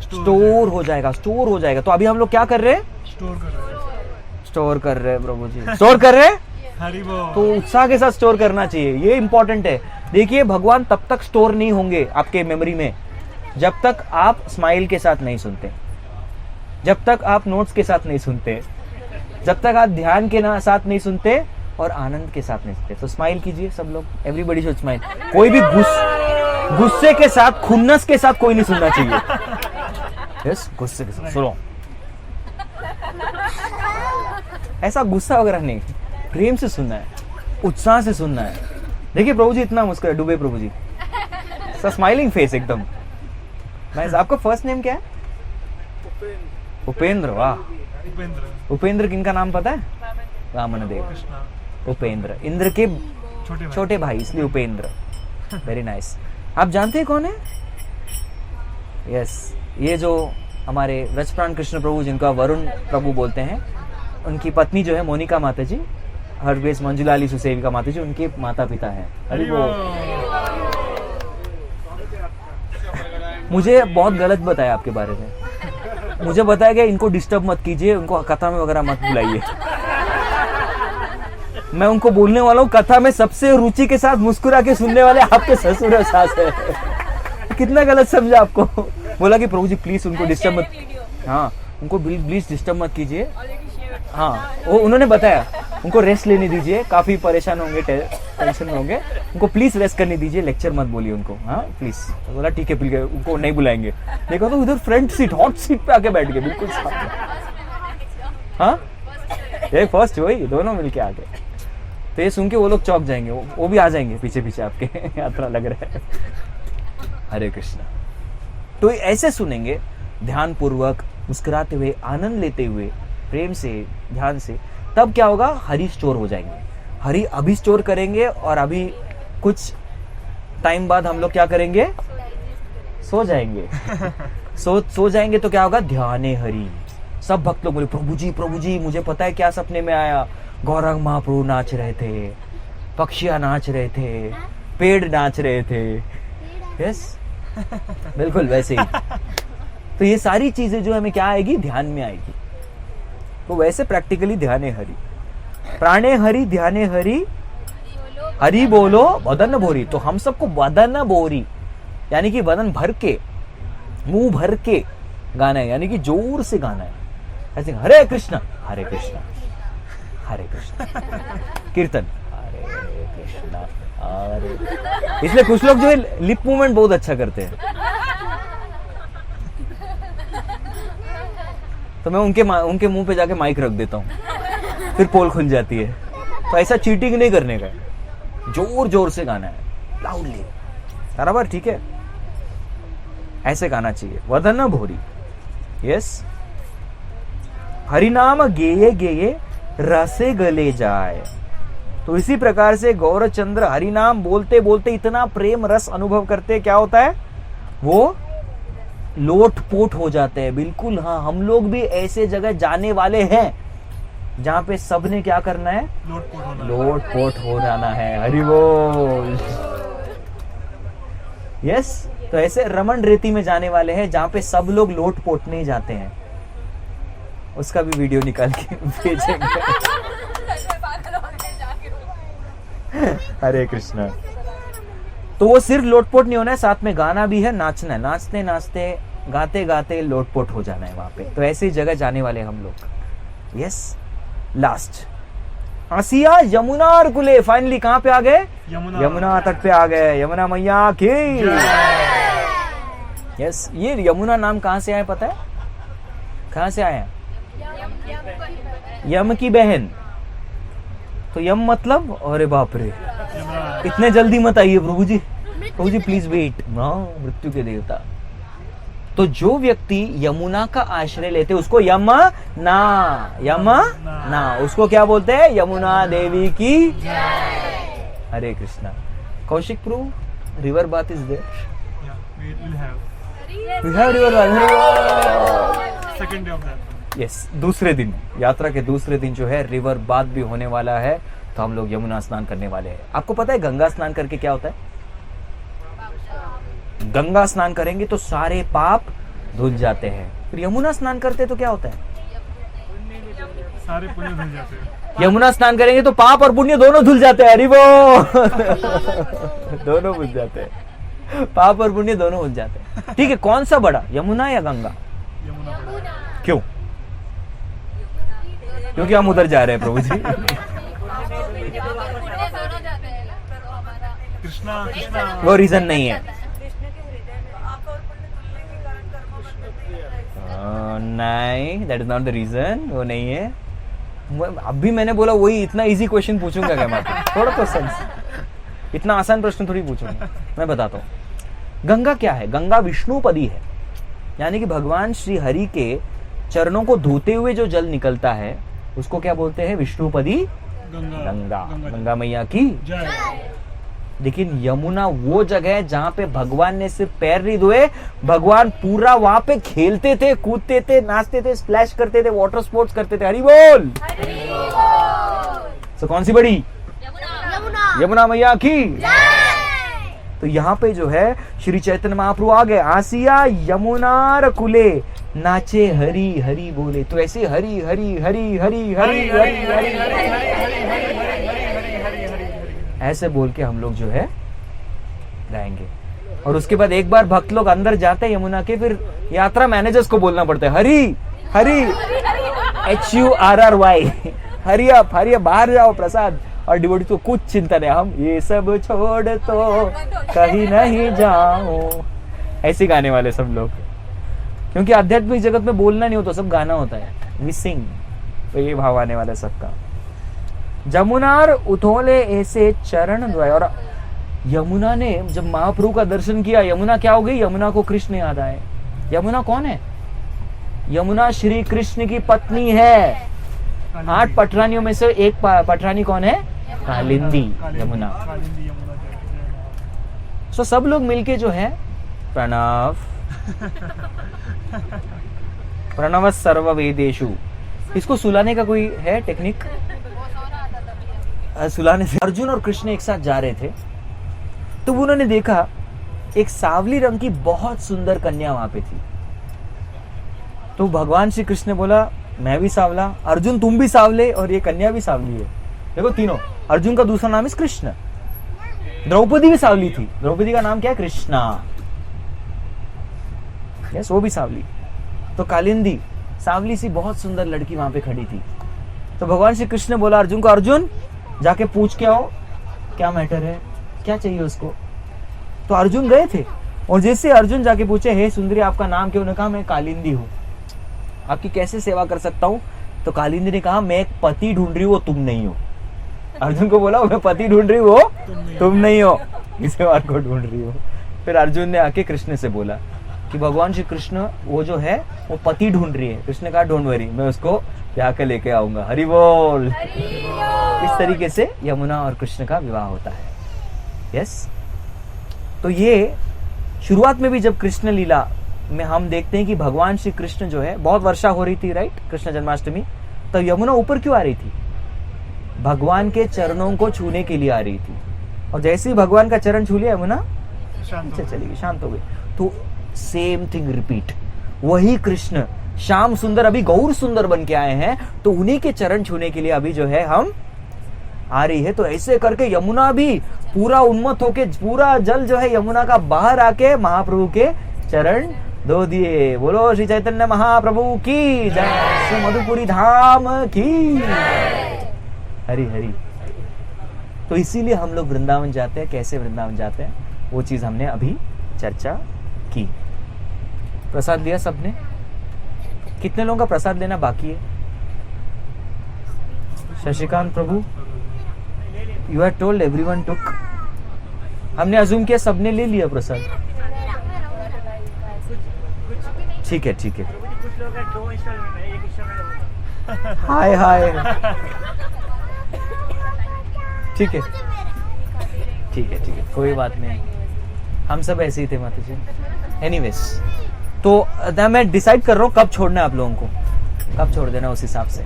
स्टोर हो जाएगा, स्टोर हो जाएगा। तो अभी हम लोग क्या कर रहे हैं? स्टोर कर रहे हैं प्रभु जी, स्टोर कर रहे हैं। हरि बोल। तो उत्साह के साथ स्टोर करना चाहिए, ये इंपॉर्टेंट है। देखिए, भगवान तब तक स्टोर नहीं होंगे आपके मेमोरी में जब तक आप स्माइल के साथ नहीं सुनते, जब तक आप नोट्स के साथ नहीं सुनते, जब तक आप ध्यान के साथ नहीं सुनते और आनंद के साथ नहीं सुनते। तो स्माइल कीजिए सब लोग, एवरीबॉडी शुड स्माइल। कोई भी गुस्से के साथ, खुन्नस के साथ कोई नहीं सुनना चाहिए। यस, गुस्से के साथ सुनो, ऐसा गुस्सा वगैरह नहीं, प्रेम से सुनना है, उत्साह से सुनना है। देखिए प्रभु जी इतना मुस्कुरा, डूबे प्रभु जी, स्माइलिंग फेस एकदम। आपका फर्स्ट नेम क्या है? उपेंद्र। वाह, उपेंद्र किनका नाम पता है? वामन देव। उपेंद्र, इंद्र के छोटे भाई, इसलिए उपेंद्र। Very nice. आप जानते हैं कौन है? यस, ये जो हमारे व्रजप्राण कृष्ण प्रभु, जिनका वरुण प्रभु बोलते हैं, उनकी पत्नी जो है मोनिका माता जी, हरग्रेस मंजुलाली सुसेविका माता जी, उनके माता पिता हैं। हरि बोल। मुझे बहुत गलत बताया आपके बारे में, मुझे बताया गया इनको डिस्टर्ब मत कीजिए, उनको कथा में वगैरह मत बुलाइए। मैं उनको बोलने वाला हूँ, कथा में सबसे रुचि के साथ मुस्कुरा के सुनने वाले आपके ससुर और सास है। कितना गलत समझा आपको। बोला कि प्रभु जी प्लीज उनको डिस्टर्ब मत, हाँ उनको प्लीज डिस्टर्ब मत कीजिए। हाँ, वो उन्होंने बताया उनको रेस्ट लेने दीजिए, काफी परेशान होंगे, टेंशन में होंगे, उनको प्लीज रेस्ट करने दीजिए, लेक्चर मत बोलिए उनको, हाँ प्लीज। तो बोला ठीक है, फिर उनको नहीं बुलाएंगे। देखो तो उधर फ्रंट सीट, हॉट सीट पे आके बैठ गए, बिल्कुल साथ। हाँ, ये फर्स्ट वही दोनों मिलके आ गए। तो ये सुन के वो लोग चौंक जाएंगे, वो भी आ जाएंगे पीछे पीछे आपके। यात्रा लग रहा है। हरे कृष्णा। तो ऐसे सुनेंगे ध्यान पूर्वक, मुस्कुराते हुए, आनंद लेते हुए, प्रेम से, ध्यान से, तब क्या होगा? हरि स्टोर हो जाएंगे। हरि अभी स्टोर करेंगे और अभी कुछ टाइम बाद हम लोग क्या करेंगे? सो जाएंगे। सो जाएंगे तो क्या होगा? ध्याने हरि। सब भक्त लोग बोले प्रभु जी मुझे पता है क्या सपने में आया। गौरंग महाप्रभु नाच रहे थे, पक्षियां नाच रहे थे, पेड़ नाच रहे थे। यस, बिल्कुल वैसे ही। तो ये सारी चीजें जो हमें क्या आएगी? ध्यान में आएगी। तो वैसे प्रैक्टिकली ध्याने हरि, प्राणे हरि ध्याने हरि, हरि बोलो बदन भोरी। तो हम सबको बदन भोरी यानी कि बदन भर के, मुंह भर के गाना है, यानी कि जोर से गाना है। ऐसे हरे कृष्णा हरे कृष्णा हरे कृष्णा, कीर्तन हरे कृष्णा हरे। इसलिए कुछ लोग जो है लिप मूवमेंट बहुत अच्छा करते हैं, तो मैं उनके मुंह पे जाके माइक रख देता हूँ, फिर पोल खुल जाती है। तो ऐसा चीटिंग नहीं करने का, जोर जोर से गाना है, लाउडली, बराबर, ठीक है, ऐसे गाना चाहिए। वदन भोरी, यस। हरिनाम गेये गेये रसे गले जाए। तो इसी प्रकार से गौरचंद्र हरिनाम बोलते बोलते इतना प्रेम रस अनुभव करते, क्या होता है, वो लोटपोट हो जाते हैं। बिल्कुल, हाँ, हम लोग भी ऐसे जगह जाने वाले हैं जहां पे सबने क्या करना है, लोटपोट हो जाना है। हरि बोल, यस। तो ऐसे रमन रेती में जाने वाले हैं जहां पे सब लोग लोटपोटने जाते हैं। उसका भी वीडियो निकाल के भेजेंगे। हरे कृष्णा। तो वो सिर्फ लोटपोट नहीं होना है, साथ में गाना भी है, नाचना है, नाचते नाचते गाते गाते लोटपोट हो जाना है वहां पे। तो ऐसी जगह जाने वाले हम लोग। यस, लास्ट आसिया यमुना और कुले। फाइनली कहां पे आ गए, यमुना तट पे आ गए। यमुना मैया की। यस, ये यमुना नाम कहां से आया पता है, कहां से आया, यम की बहन। तो यम मतलब, अरे बाप रे, इतने जल्दी मत आइए प्रभु जी, प्रभु जी प्लीज वेट। मृत्यु के देवता। तो जो व्यक्ति यमुना का आश्रय लेते उसको यमुना उसको क्या बोलते हैं, यमुना देवी की। Hare Krishna. Kaushik Prabhu, river bath is there, we have river bath. Second day of that. Yes, दूसरे दिन, यात्रा के दूसरे दिन जो है रिवर बाथ भी होने वाला है। तो हम लोग यमुना स्नान करने वाले हैं। आपको पता है गंगा स्नान करके क्या होता है, गंगा स्नान करेंगे तो सारे पाप धुल जाते हैं। फिर यमुना स्नान करते तो क्या होता है, सारे पुण्य धुल जाते हैं। यमुना स्नान करेंगे तो पाप और पुण्य दोनों धुल जाते हैं। अरे वो दोनों भूल जाते हैं, पाप और पुण्य दोनों भूल जाते हैं। ठीक है, कौन सा बड़ा, यमुना या गंगा? यमुना। क्यों? क्योंकि हम उधर जा रहे हैं प्रभु जी। कृष्णा कृष्णा वो रीजन नहीं है। नहीं, that is not the reason, वो नहीं है। अभी मैंने बोला वही, इतना इजी क्वेश्चन पूछूंगा क्या मैं? थोड़ा तो सेंस, इतना आसान प्रश्न थोड़ी पूछूंगा। मैं बताता हूँ, गंगा क्या है, गंगा विष्णुपदी है, यानी कि भगवान श्री हरि के चरणों को धोते हुए जो जल निकलता है उसको क्या बोलते हैं, विष्णुपदी गंगा। गंगा मैया की जय। लेकिन यमुना वो जगह है जहां पे भगवान ने सिर्फ पैर नहीं धोए, भगवान पूरा वहां पे खेलते थे, कूदते थे, नाचते थे, स्प्लैश करते थे, वाटर स्पोर्ट्स करते थे। हरि बोल। तो कौन सी बड़ी, यमुना मैया की। तो यहाँ पे जो है श्री चैतन्य महाप्रभु आ गए। आसिया यमुनार कुले नाचे हरि हरि बोले। तो ऐसे हरि हरि हरि हरि हरि हरि हरि ऐसे बोल के हम लोग जो है गाएंगे। और उसके बाद एक बार भक्त लोग अंदर जाते हैं यमुना के, फिर यात्रा मैनेजर्स को बोलना पड़ता है हरि हरि HURRY, हरि अप, बाहर जाओ प्रसाद। और डिवोटी तो कुछ चिंता नहीं, हम ये सब छोड़ तो कहीं नहीं जाओ, ऐसे गाने वाले सब लोग। क्योंकि आध्यात्मिक जगत में बोलना नहीं होता, सब गाना होता है, मिसिंग। तो ये भाव आने वाला सबका। जमुनार उथोले ऐसे चरण द्वय। और यमुना ने जब महाप्रभु का दर्शन किया, यमुना क्या हो गई, यमुना को कृष्ण याद आए। यमुना कौन है, यमुना श्री कृष्ण की पत्नी है। 8 पटरानियों में से एक पटरानी कौन है, कालिंदी यमुना। सो सब लोग मिलके जो है प्रणव प्रणव सर्व वेदेशु, इसको सुलाने का कोई है टेक्निक? सुलाने से अर्जुन और कृष्ण एक साथ जा रहे थे, तो उन्होंने देखा एक सावली रंग की बहुत सुंदर कन्या वहां पे थी। तो भगवान श्री कृष्ण ने बोला मैं भी सावला, अर्जुन तुम भी सावले, और ये कन्या भी सावली है। देखो तीनों, अर्जुन का दूसरा नाम है कृष्ण, द्रौपदी भी सावली थी, द्रौपदी का नाम क्या है, कृष्णा। यस, वो भी सावली। तो कालिंदी सावली सी बहुत सुंदर लड़की वहां पे खड़ी थी। तो भगवान श्री कृष्ण ने बोला अर्जुन को, अर्जुन जाके पूछ के आओ क्या मैटर है, क्या चाहिए उसको। तो अर्जुन गए थे, और जैसे अर्जुन जाके पूछे हे सुंदरी आपका नाम क्या, उन्होंने कहा मैं कालिंदी हूँ, आपकी कैसे सेवा कर सकता हूँ। तो कालिंदी ने कहा मैं एक पति ढूंढ रही हूँ, वो तुम नहीं हो। अर्जुन को बोला मैं पति ढूंढ रही हूँ, वो तुम नहीं हो, किसी और को ढूंढ रही हो। फिर अर्जुन ने आके कृष्ण से बोला कि भगवान श्री कृष्ण वो जो है वो पति ढूंढ रही है। कृष्ण कहा डोंट वरी, मैं उसको ब्याह के लेके आऊंगा। हरि बोल। इस तरीके से यमुना और कृष्ण का विवाह होता है। यस, तो ये शुरुआत में भी जब कृष्ण लीला में हम देखते हैं कि भगवान श्री कृष्ण जो है, बहुत वर्षा हो रही थी राइट, कृष्ण जन्माष्टमी, तो यमुना ऊपर क्यों आ रही थी? भगवान के चरणों को छूने के लिए आ रही थी। और जैसे ही भगवान का चरण छू लिया यमुना नीचे चली गई, शांत हो गई। तो सेम थिंग रिपीट, वही कृष्ण श्याम सुंदर अभी गौर सुंदर बन के आए हैं, तो उन्हीं के चरण छूने के लिए अभी जो है हम आ रही है। तो ऐसे करके यमुना भी पूरा उन्मत्त होके, पूरा जल जो है यमुना का बाहर आके महाप्रभु के चरण धो दिए। बोलो श्री चैतन्य महाप्रभु की जय, श्री मधुपुरी धाम की हरि हरि। तो इसीलिए हम लोग वृंदावन जाते हैं। कैसे वृंदावन जाते हैं वो चीज हमने अभी चर्चा की। प्रसाद लिया सबने? कितने लोगों का प्रसाद लेना बाकी है? शशिकांत प्रभु, यू हैव टोल्ड एवरीवन टुक। हमने अज्यूम किया सबने ले लिया प्रसाद। ठीक है ठीक है। कुछ लोग हैं 2 इंस्टॉलमेंट है, 1 इंस्टॉलमेंट। हाय हाय, ठीक है ठीक है ठीक है, कोई बात नहीं, हम सब ऐसे ही थे माता जी। एनीवेज, तो मैं डिसाइड कर रहा हूँ कब छोड़ना है आप लोगों को, कब छोड़ देना, उस हिसाब से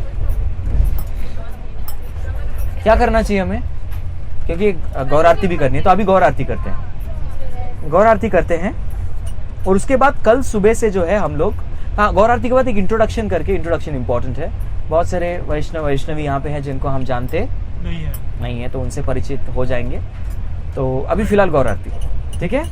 क्या करना चाहिए हमें, क्योंकि गौर आरती भी करनी है। तो अभी गौर आरती करते हैं, गौर आरती करते हैं, और उसके बाद कल सुबह से जो है हम लोग, हाँ, गौर आरती के बाद एक इंट्रोडक्शन करके, इंट्रोडक्शन इंपॉर्टेंट है। बहुत सारे वैष्णवी यहाँ पे हैं जिनको हम जानते नहीं है, तो उनसे परिचित हो जाएंगे। तो अभी फिलहाल गौर आरती, ठीक है।